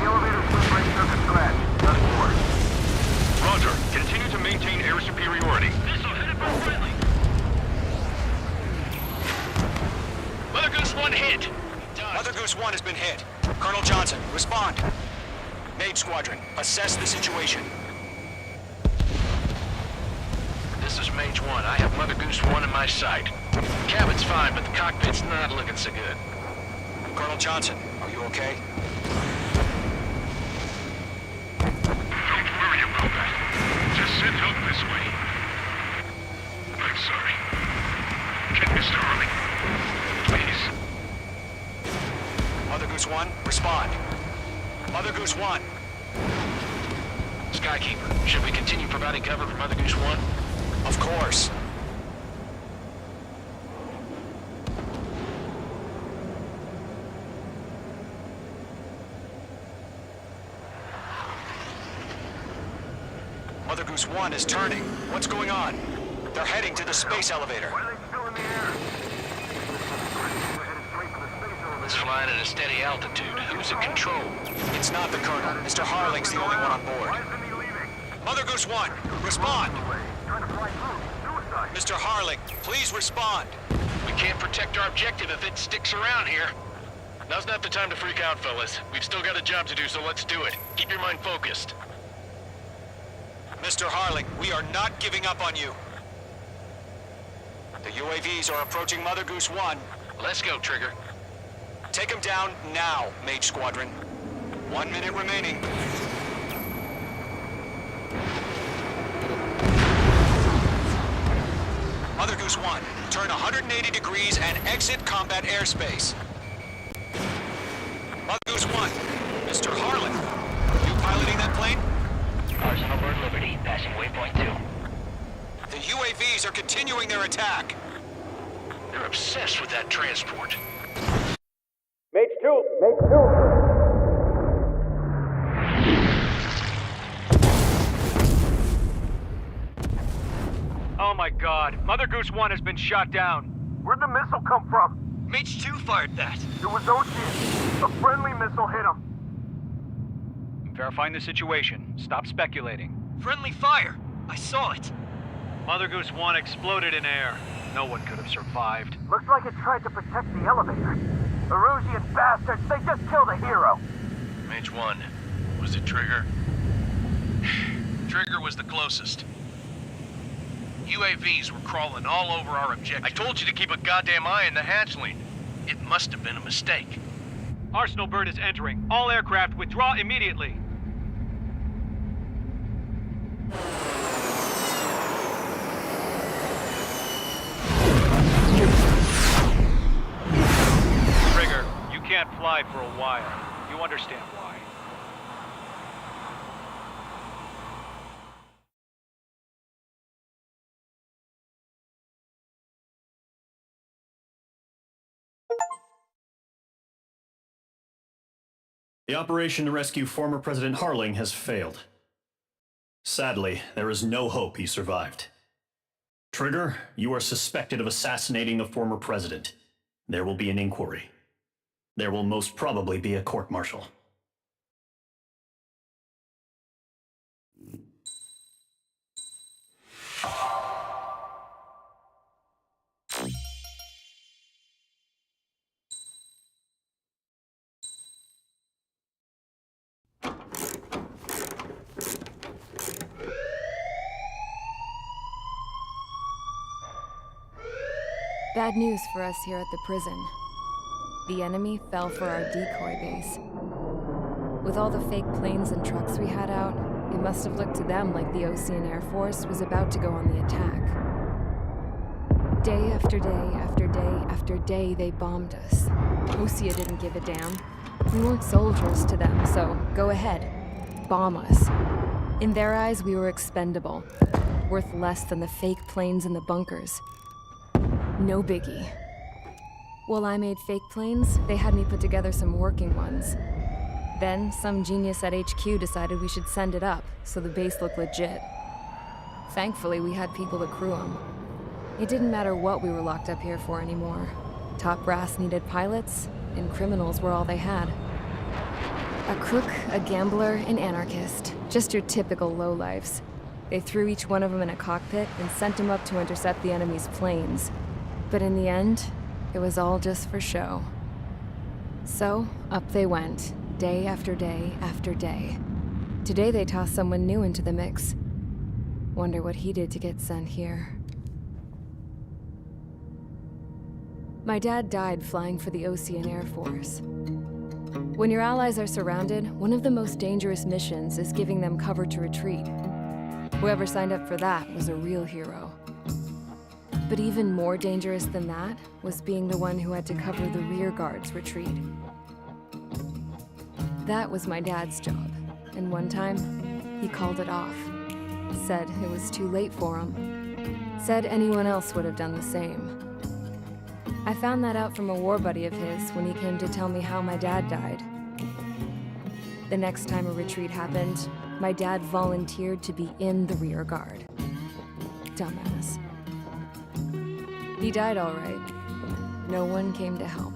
The elevator swing brake took a scratch. None more. Roger. Continue to maintain air superiority. Missile headed for friendly. Goose 1 has been hit. Colonel Johnson, respond. Mage Squadron, assess the situation. This is Mage 1. I have Mother Goose 1 in my sight. Cabin's fine, but the cockpit's not looking so good. Colonel Johnson, are you okay? Don't worry about that. Just send help this way. I'm sorry. Get Mr. Harling. Please. Mother Goose 1, respond. Mother Goose 1. Skykeeper, should we continue providing cover for Mother Goose 1? Of course. Mother Goose 1 is turning. What's going on? They're heading to the space elevator. Why are they still in the air? It's flying at a steady altitude. Who's at control? It's not the Colonel. Mr. Harling's the only one on board. Why isn't he leaving? Mother Goose 1, respond! Trying to fly through. Suicide. Mr. Harling, please respond. We can't protect our objective if it sticks around here. Now's not the time to freak out, fellas. We've still got a job to do, so let's do it. Keep your mind focused. Mr. Harling, we are not giving up on you. The UAVs are approaching Mother Goose 1. Let's go, Trigger. Take them down now, Mage Squadron. 1 minute remaining. Mother Goose 1, turn 180 degrees and exit combat airspace. Mother Goose 1, Mr. Harling, you piloting that plane? Arsenal Bird Liberty, passing waypoint 2. The UAVs are continuing their attack. They're obsessed with that transport. Mage 2! Mage 2! Oh my god, Mother Goose 1 has been shot down. Where'd the missile come from? Mage 2 fired that. It was Ocean. A friendly missile hit him. Verifying the situation. Stop speculating. Friendly fire. I saw it. Mother Goose 1 exploded in air. No one could have survived. Looks like it tried to protect the elevator. Erusian bastards, they just killed a hero. Mage 1, was it Trigger? Trigger was the closest. UAVs were crawling all over our objective. I told you to keep a goddamn eye on the hatchling. It must have been a mistake. Arsenal Bird is entering. All aircraft withdraw immediately. Trigger, you can't fly for a while. You understand why. The operation to rescue former President Harling has failed. Sadly, there is no hope he survived. Trigger, you are suspected of assassinating the former president. There will be an inquiry. There will most probably be a court-martial. Bad news for us here at the prison. The enemy fell for our decoy base. With all the fake planes and trucks we had out, it must have looked to them like the Ocean Air Force was about to go on the attack. Day after day after day after day, they bombed us. Osea didn't give a damn. We weren't soldiers to them, so go ahead. Bomb us. In their eyes, we were expendable. Worth less than the fake planes in the bunkers. No biggie. While I made fake planes, they had me put together some working ones. Then, some genius at HQ decided we should send it up, so the base looked legit. Thankfully, we had people to crew them. It didn't matter what we were locked up here for anymore. Top brass needed pilots, and criminals were all they had. A crook, a gambler, an anarchist. Just your typical lowlifes. They threw each one of them in a cockpit and sent them up to intercept the enemy's planes. But in the end, it was all just for show. So, up they went, day after day after day. Today they tossed someone new into the mix. Wonder what he did to get sent here. My dad died flying for the Ocean Air Force. When your allies are surrounded, one of the most dangerous missions is giving them cover to retreat. Whoever signed up for that was a real hero. But even more dangerous than that was being the one who had to cover the rear guard's retreat. That was my dad's job, and one time, he called it off. Said it was too late for him. Said anyone else would have done the same. I found that out from a war buddy of his when he came to tell me how my dad died. The next time a retreat happened, my dad volunteered to be in the rear guard. Dumbass. He died all right. No one came to help.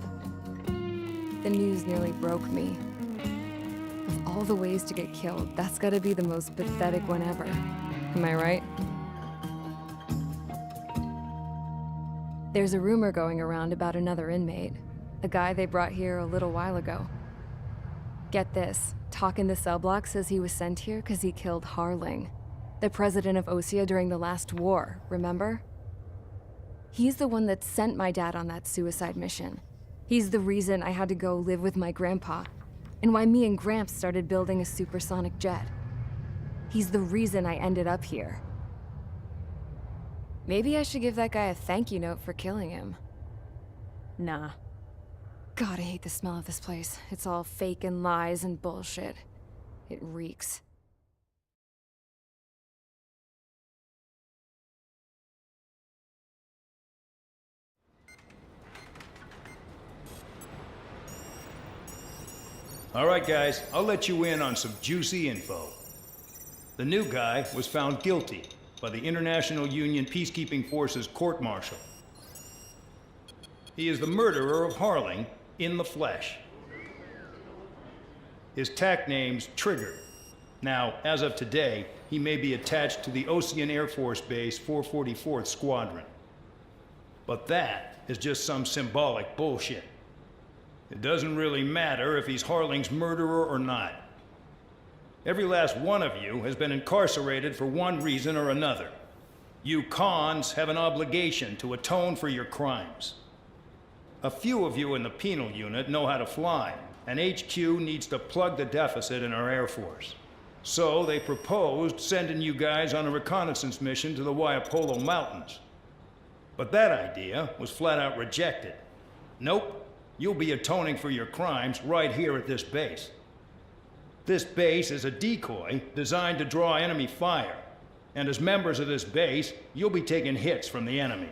The news nearly broke me. Of all the ways to get killed, that's gotta be the most pathetic one ever. Am I right? There's a rumor going around about another inmate, a guy they brought here a little while ago. Get this, talk in the cell block says he was sent here because he killed Harling, the president of Osea during the last war, remember? He's the one that sent my dad on that suicide mission. He's the reason I had to go live with my grandpa, and why me and Gramps started building a supersonic jet. He's the reason I ended up here. Maybe I should give that guy a thank you note for killing him. Nah. God, I hate the smell of this place. It's all fake and lies and bullshit. It reeks. All right, guys, I'll let you in on some juicy info. The new guy was found guilty by the International Union Peacekeeping Forces court-martial. He is the murderer of Harling in the flesh. His TAC name's Trigger. Now, as of today, he may be attached to the Ocean Air Force Base 444th Squadron. But that is just some symbolic bullshit. It doesn't really matter if he's Harling's murderer or not. Every last one of you has been incarcerated for one reason or another. You cons have an obligation to atone for your crimes. A few of you in the penal unit know how to fly, and HQ needs to plug the deficit in our Air Force. So they proposed sending you guys on a reconnaissance mission to the Waiapolo Mountains. But that idea was flat out rejected. Nope, you'll be atoning for your crimes right here at this base. This base is a decoy designed to draw enemy fire. And as members of this base, you'll be taking hits from the enemy.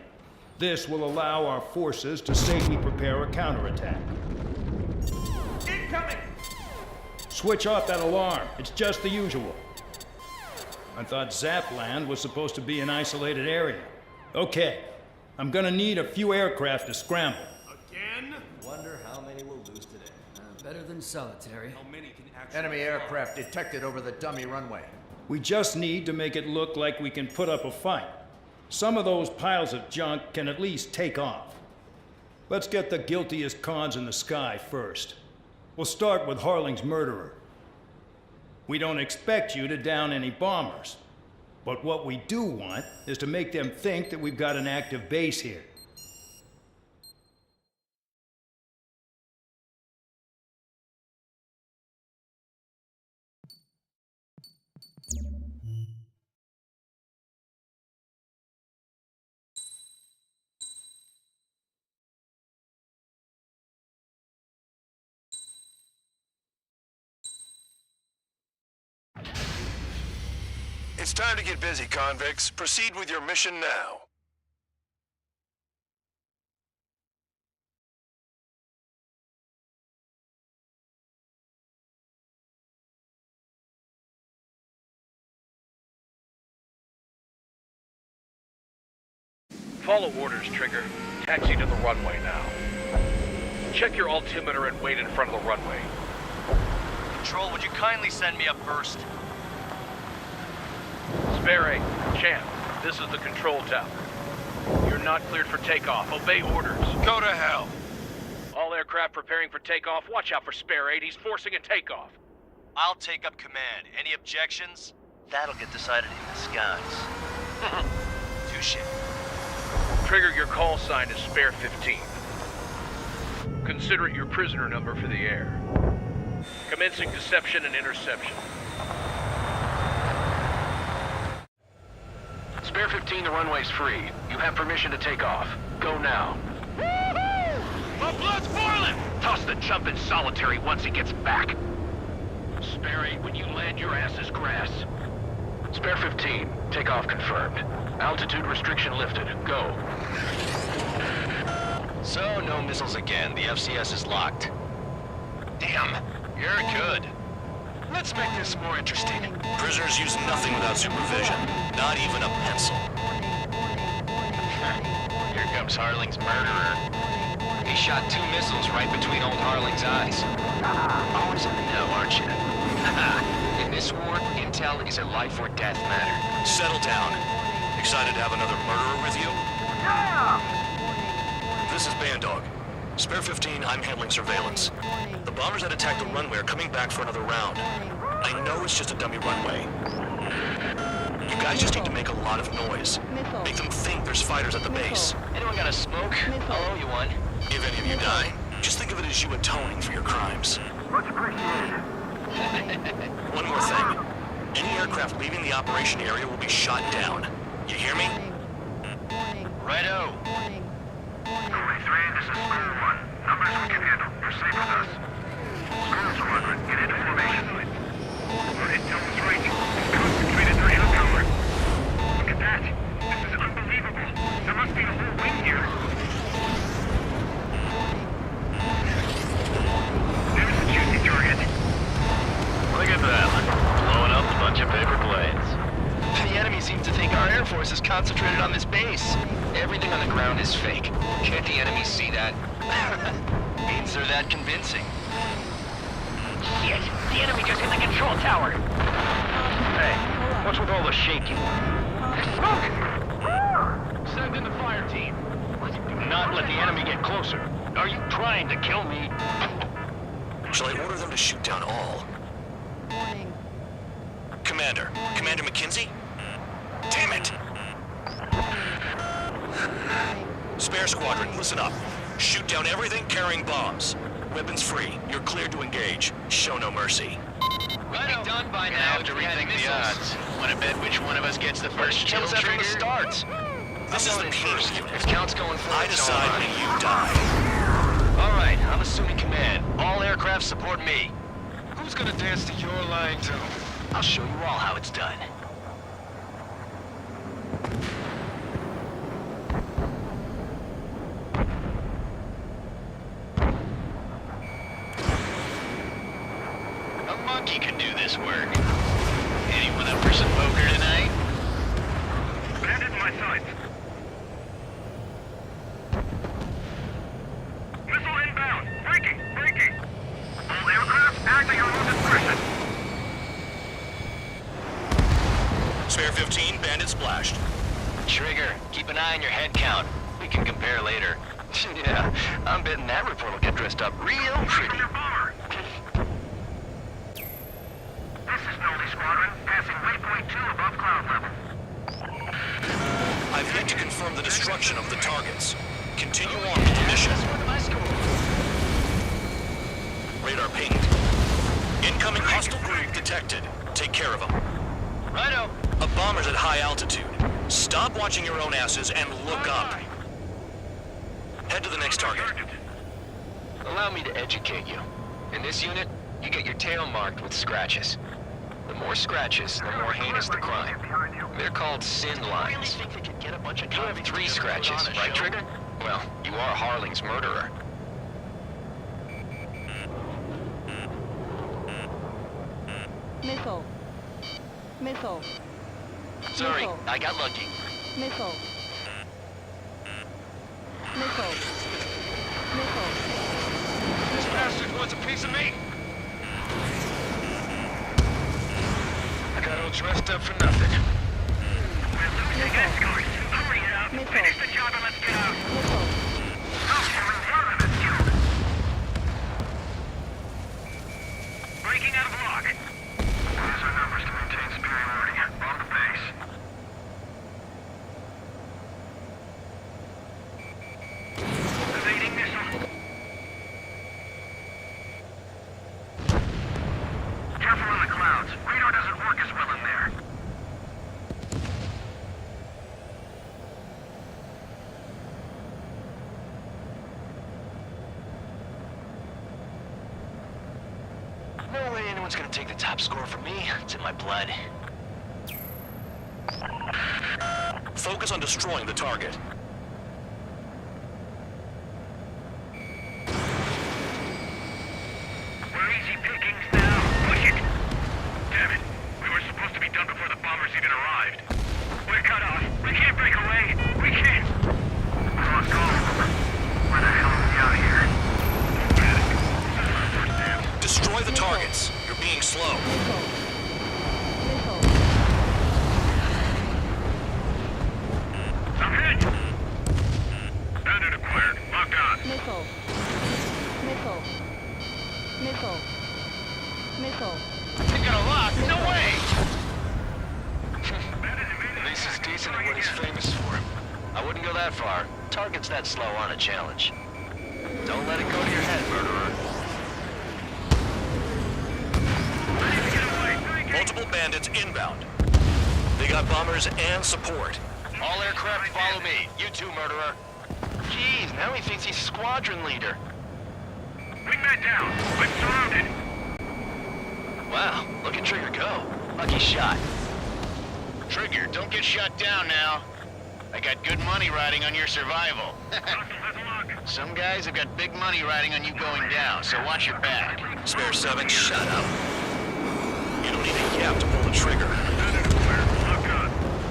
This will allow our forces to safely prepare a counterattack. Incoming! Switch off that alarm. It's just the usual. I thought Zapland was supposed to be an isolated area. Okay, I'm gonna need a few aircraft to scramble. Again? Wonder how many we'll lose today. Better than solitary. How many can actually... Enemy aircraft detected over the dummy runway. We just need to make it look like we can put up a fight. Some of those piles of junk can at least take off. Let's get the guiltiest cons in the sky first. We'll start with Harling's murderer. We don't expect you to down any bombers. But what we do want is to make them think that we've got an active base here. It's time to get busy, convicts. Proceed with your mission now. Follow orders, Trigger. Taxi to the runway now. Check your altimeter and wait in front of the runway. Control, would you kindly send me up first? Sperry, Champ, this is the control tower. You're not cleared for takeoff. Obey orders. Go to hell. All aircraft aircraft preparing for takeoff. Watch out for Spare 8. He's forcing a takeoff. I'll take up command. Any objections? That'll get decided in the skies. Touche. Trigger, your call sign is Spare 15. Consider it your prisoner number for the air. Commencing deception and interception. Spare 15, the runway's free. You have permission to take off. Go now. My blood's boiling! Toss the chump in solitary once he gets back. Spare 8, when you land, your ass is grass. Spare 15, takeoff confirmed. Altitude restriction lifted. Go. So, no missiles again. The FCS is locked. Damn, you're good. Let's make this more interesting. Prisoners use nothing without supervision. Not even a pencil. Here comes Harling's murderer. He shot 2 missiles right between old Harling's eyes. Always in the know, aren't you? In this war, intel is a life or death matter. Settle down. Excited to have another murderer with you? This is Bandog. Spare 15, I'm handling surveillance. The bombers that attacked the runway are coming back for another round. I know it's just a dummy runway. You guys just need to make a lot of noise. Make them think there's fighters at the base. Anyone got a smoke? I'll owe you one. If any of you die, just think of it as you atoning for your crimes. Much appreciated. One more thing. Any aircraft leaving the operation area will be shot down. You hear me? Righto. 43, this is Square 1. Numbers we can handle. You're safe with us. Square Squadron, get into formation. Our intel was right. Concentrated their air power. Look at that. This is unbelievable. There must be a whole wing here. There's the juicy target. Look at them. Blowing up a bunch of paper planes. The enemy seems to think our Air Force is concentrated on this base. Everything on the ground is fake. Can't the enemy see that? Means they're that convincing. Shit! The enemy just hit the control tower! Hey, what's with all the shaking? There's smoke! Send in the fire team. Do not let the enemy get closer. Are you trying to kill me? Shall I order them to shoot down all? Commander McKenzie? Damn it! Spare Squadron, listen up. Shoot down everything carrying bombs. Weapons free. You're cleared to engage. Show no mercy. Right done by now to rethink the odds. Want to bet which one of us gets the first kill trigger? From the start. This is the first unit. If count's going forward, I decide when you die. All right, I'm assuming command. All aircraft support me. Who's gonna dance to your line tune? I'll show you all how it's done. A monkey can do this work. Anyone up for some poker tonight? Bandit in my sights. Missile inbound. Breaking. All aircraft acting on discretion. Spare 15, bandit splashed. Trigger, keep an eye on your head count. We can compare later. Yeah, I'm betting that report will get dressed up real pretty. This is Noldy Squadron, passing waypoint 2 above cloud level. I've yet to confirm the destruction of the targets. Continue on with the mission. Radar pinged. Incoming hostile group detected. Take care of them. Righto. A bomber's at high altitude. Stop watching your own asses and look up. Head to the next target. Allow me to educate you. In this unit, you get your tail marked with scratches. The more scratches, the more heinous the crime. They're called sin lines. You have 3 scratches, right, Trigger? Well, you are Harling's murderer. Missile. Sorry, Missile. I got lucky. Missile. This bastard wants a piece of me. I got all dressed up for nothing. We're losing escorts. Hurry up. Finish the job and let's get out. breaking out of lock. Use our numbers to maintain superiority. Bomb the base. Evading missile. Careful in the clouds. Radar doesn't work as well in there. No way anyone's gonna take the top score from me. It's in my blood. Focus on destroying the target. We're easy pickings now. Push it! Damn it. We were supposed to be done before the bombers even arrived. We're cut off. We can't break away. We can't. We lost all of them. Where the hell are we out here? Destroy the targets. You're being slow. I'm hit! Bandit acquired. Locked on. Missile. Missile. Missile. Missile. You got a lock? No way! At least he's decent at what he's famous for. I wouldn't go that far. Targets that slow aren't a challenge. Don't let it go to your head, murderer. Multiple bandits inbound. They got bombers and support. All aircraft follow me. You too, murderer. Jeez, now he thinks he's squadron leader. Wingman down. I'm surrounded. Wow, look at Trigger go. Lucky shot. Trigger, don't get shot down now. I got good money riding on your survival. Some guys have got big money riding on you going down, so watch your back. Spare 7, shut up. You don't need a yap to pull the trigger.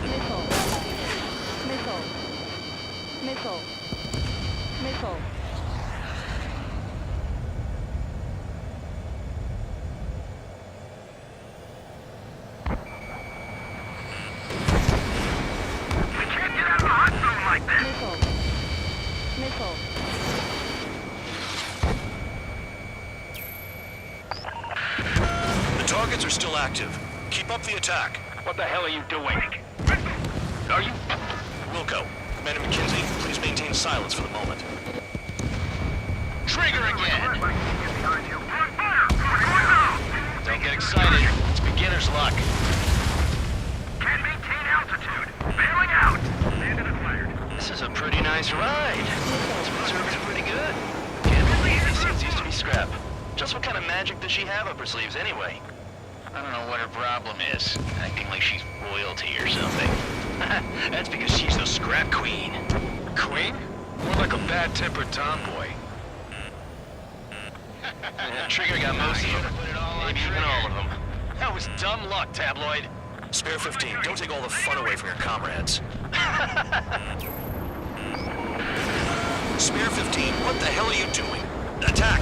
Missile. Missile. Missile. Missile. We can't get out of the hot zone like this. Missile. Missile. The targets are still active. Keep up the attack. What the hell are you doing? Are you... Wilco, Commander McKenzie, please maintain silence for the moment. Trigger again! Don't get excited. It's beginner's luck. Can't maintain altitude. Bailing out. Bandit acquired. This is a pretty nice ride. This reserve is pretty good. Can't believe these things used to be scrap. Just what kind of magic does she have up her sleeves anyway? I don't know what her problem is. Acting like she's royalty or something. That's because she's the scrap queen. Queen? More like a bad-tempered tomboy. Trigger got most of them. Maybe even all of them. That was dumb luck, tabloid. Spare 15, don't take all the fun away from your comrades. Spare 15, what the hell are you doing? Attack!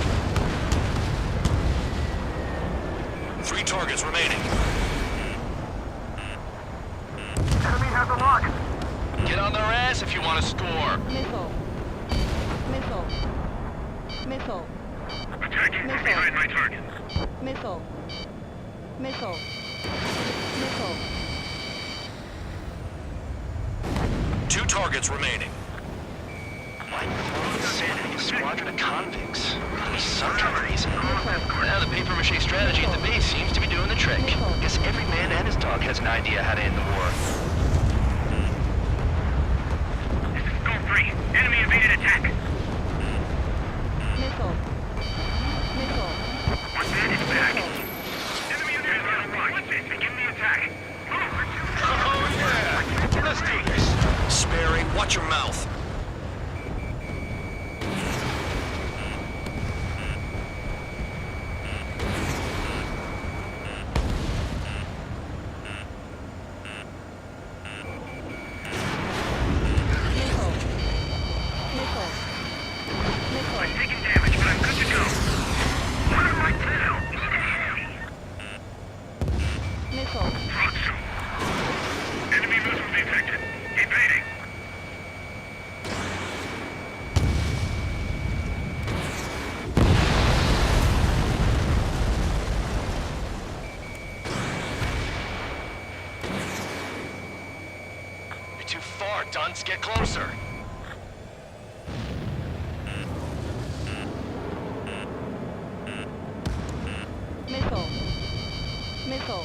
3 targets remaining. Enemy has a lock. Get on their ass if you want to score. Missile. Missile. Missile. Attacking from behind my target. Missile. Missile. Missile. 2 targets remaining. My insanity, a squadron of convicts. Some kind of reason. Now the papier-mâché strategy at the base seems to be doing the trick. Guess every man and his dog has an idea how to end the war. This is Gold 3. Enemy evaded attack. Missile. Missile. One bandit back. Enemy evaded attack. Begin the attack. Oh yeah! Let's do this. Sperry, watch your mouth. I'm taking damage, but I'm good to go. Under my tail. Missile. Enemy missile detected. Evading. too far, dunce. Get closer. Missile. Missile.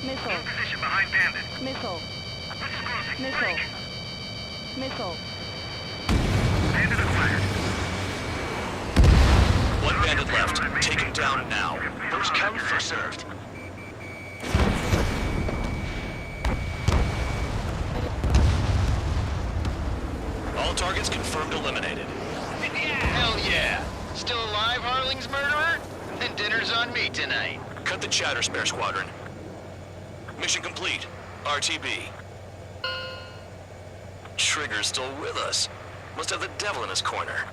Missile. In position behind Bandit. Missile. What's Missile. Missile. Bandit acquired. One bandit left. Take him down now. First come, first served. All targets confirmed eliminated. Hell yeah. Still alive, Harling's murderer? Then dinner's on me tonight. Cut the chatter, Spare Squadron. Mission complete. RTB. Trigger's still with us. Must have the devil in his corner.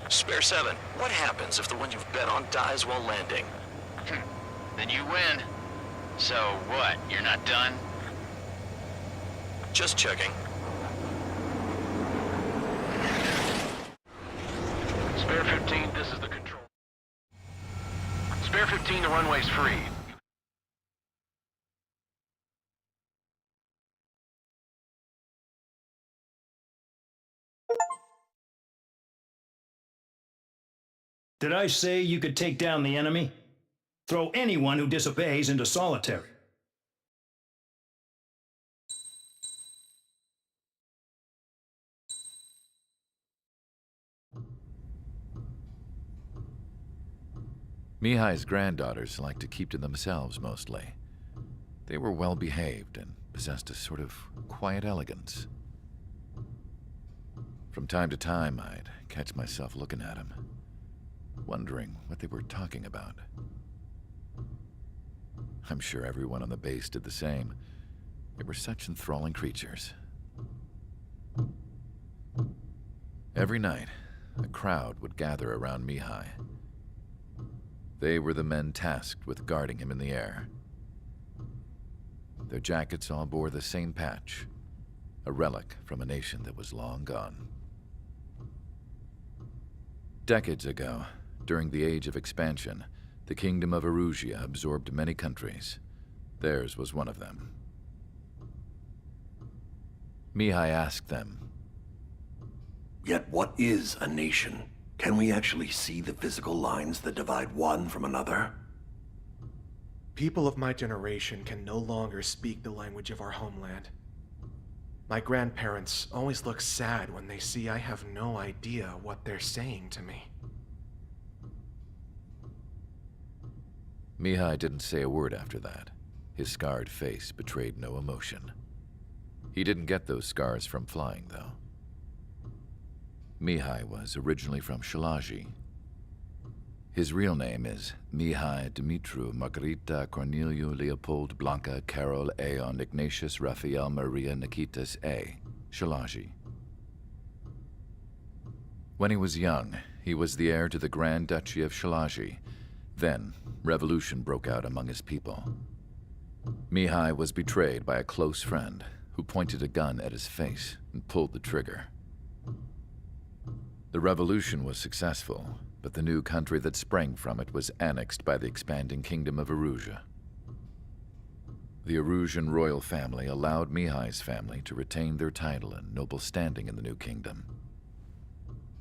Spare 7, what happens if the one you've bet on dies while landing? Then you win. So what, you're not done? Just checking. Spare 15, this is the control. Spare 15, the runway's free. Did I say you could take down the enemy? Throw anyone who disobeys into solitary. Mihai's granddaughters liked to keep to themselves mostly. They were well behaved and possessed a sort of quiet elegance. From time to time, I'd catch myself looking at them, wondering what they were talking about. I'm sure everyone on the base did the same. They were such enthralling creatures. Every night, a crowd would gather around Mihai. They were the men tasked with guarding him in the air. Their jackets all bore the same patch, a relic from a nation that was long gone. Decades ago, during the Age of Expansion, the Kingdom of Erusia absorbed many countries. Theirs was one of them. Mihai asked them, "Yet what is a nation? Can we actually see the physical lines that divide one from another?" People of my generation can no longer speak the language of our homeland. My grandparents always look sad when they see I have no idea what they're saying to me. Mihai didn't say a word after that. His scarred face betrayed no emotion. He didn't get those scars from flying, though. Mihai was originally from Shalaji. His real name is Mihai Dumitru Margarita Corneliu Leopold Blanca Carol Aeon Ignatius Raphael Maria Nikitas A. Shalaji. When he was young, he was the heir to the Grand Duchy of Shalaji. Then, revolution broke out among his people. Mihai was betrayed by a close friend who pointed a gun at his face and pulled the trigger. The revolution was successful, but the new country that sprang from it was annexed by the expanding Kingdom of Erusia. The Erusian royal family allowed Mihai's family to retain their title and noble standing in the new kingdom.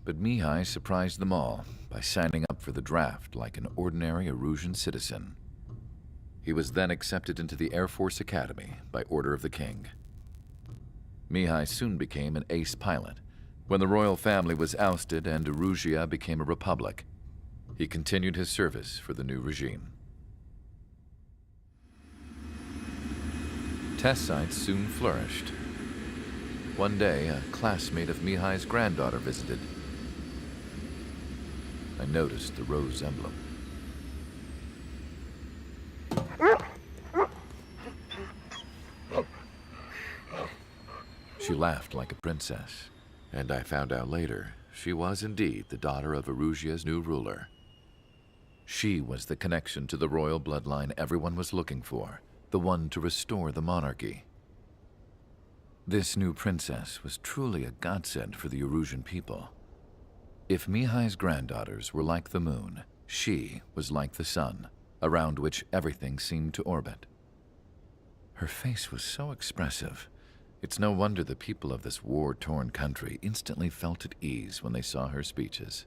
But Mihai surprised them all by signing up for the draft like an ordinary Erusian citizen. He was then accepted into the Air Force Academy by order of the king. Mihai soon became an ace pilot. When the royal family was ousted and Erusia became a republic, he continued his service for the new regime. Test sites soon flourished. One day, a classmate of Mihai's granddaughter visited. I noticed the rose emblem. She laughed like a princess, and I found out later she was indeed the daughter of Erusia's new ruler. She was the connection to the royal bloodline everyone was looking for, the one to restore the monarchy. This new princess was truly a godsend for the Erusian people. If Mihai's granddaughters were like the moon, she was like the sun, around which everything seemed to orbit. Her face was so expressive. It's no wonder the people of this war-torn country instantly felt at ease when they saw her speeches.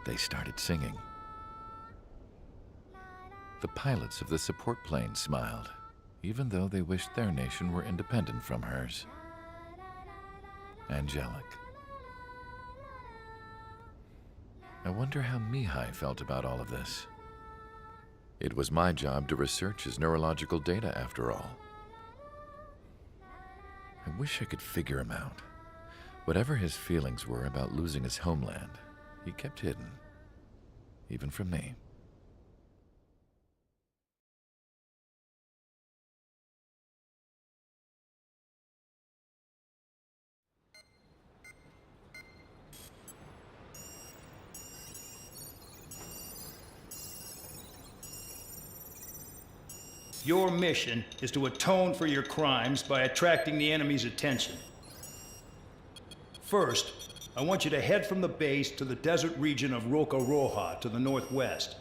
They started singing. The pilots of the support plane smiled, even though they wished their nation were independent from hers. Angelic. I wonder how Mihai felt about all of this. It was my job to research his neurological data, after all. I wish I could figure him out. Whatever his feelings were about losing his homeland, he kept hidden, even from me. Your mission is to atone for your crimes by attracting the enemy's attention. First, I want you to head from the base to the desert region of Roca Roja to the northwest.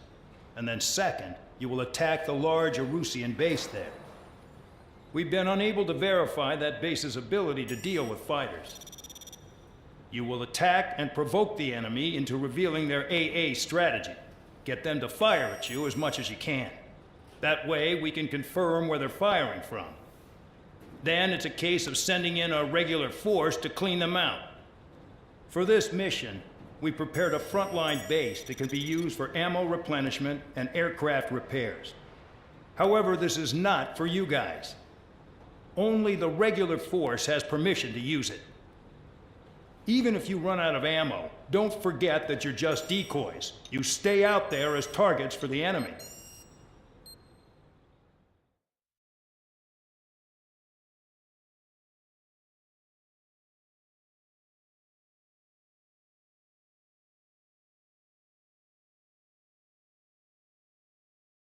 And then second, you will attack the large Erusian base there. We've been unable to verify that base's ability to deal with fighters. You will attack and provoke the enemy into revealing their AA strategy. Get them to fire at you as much as you can. That way, we can confirm where they're firing from. Then it's a case of sending in a regular force to clean them out. For this mission, we prepared a frontline base that can be used for ammo replenishment and aircraft repairs. However, this is not for you guys. Only the regular force has permission to use it. Even if you run out of ammo, don't forget that you're just decoys. You stay out there as targets for the enemy.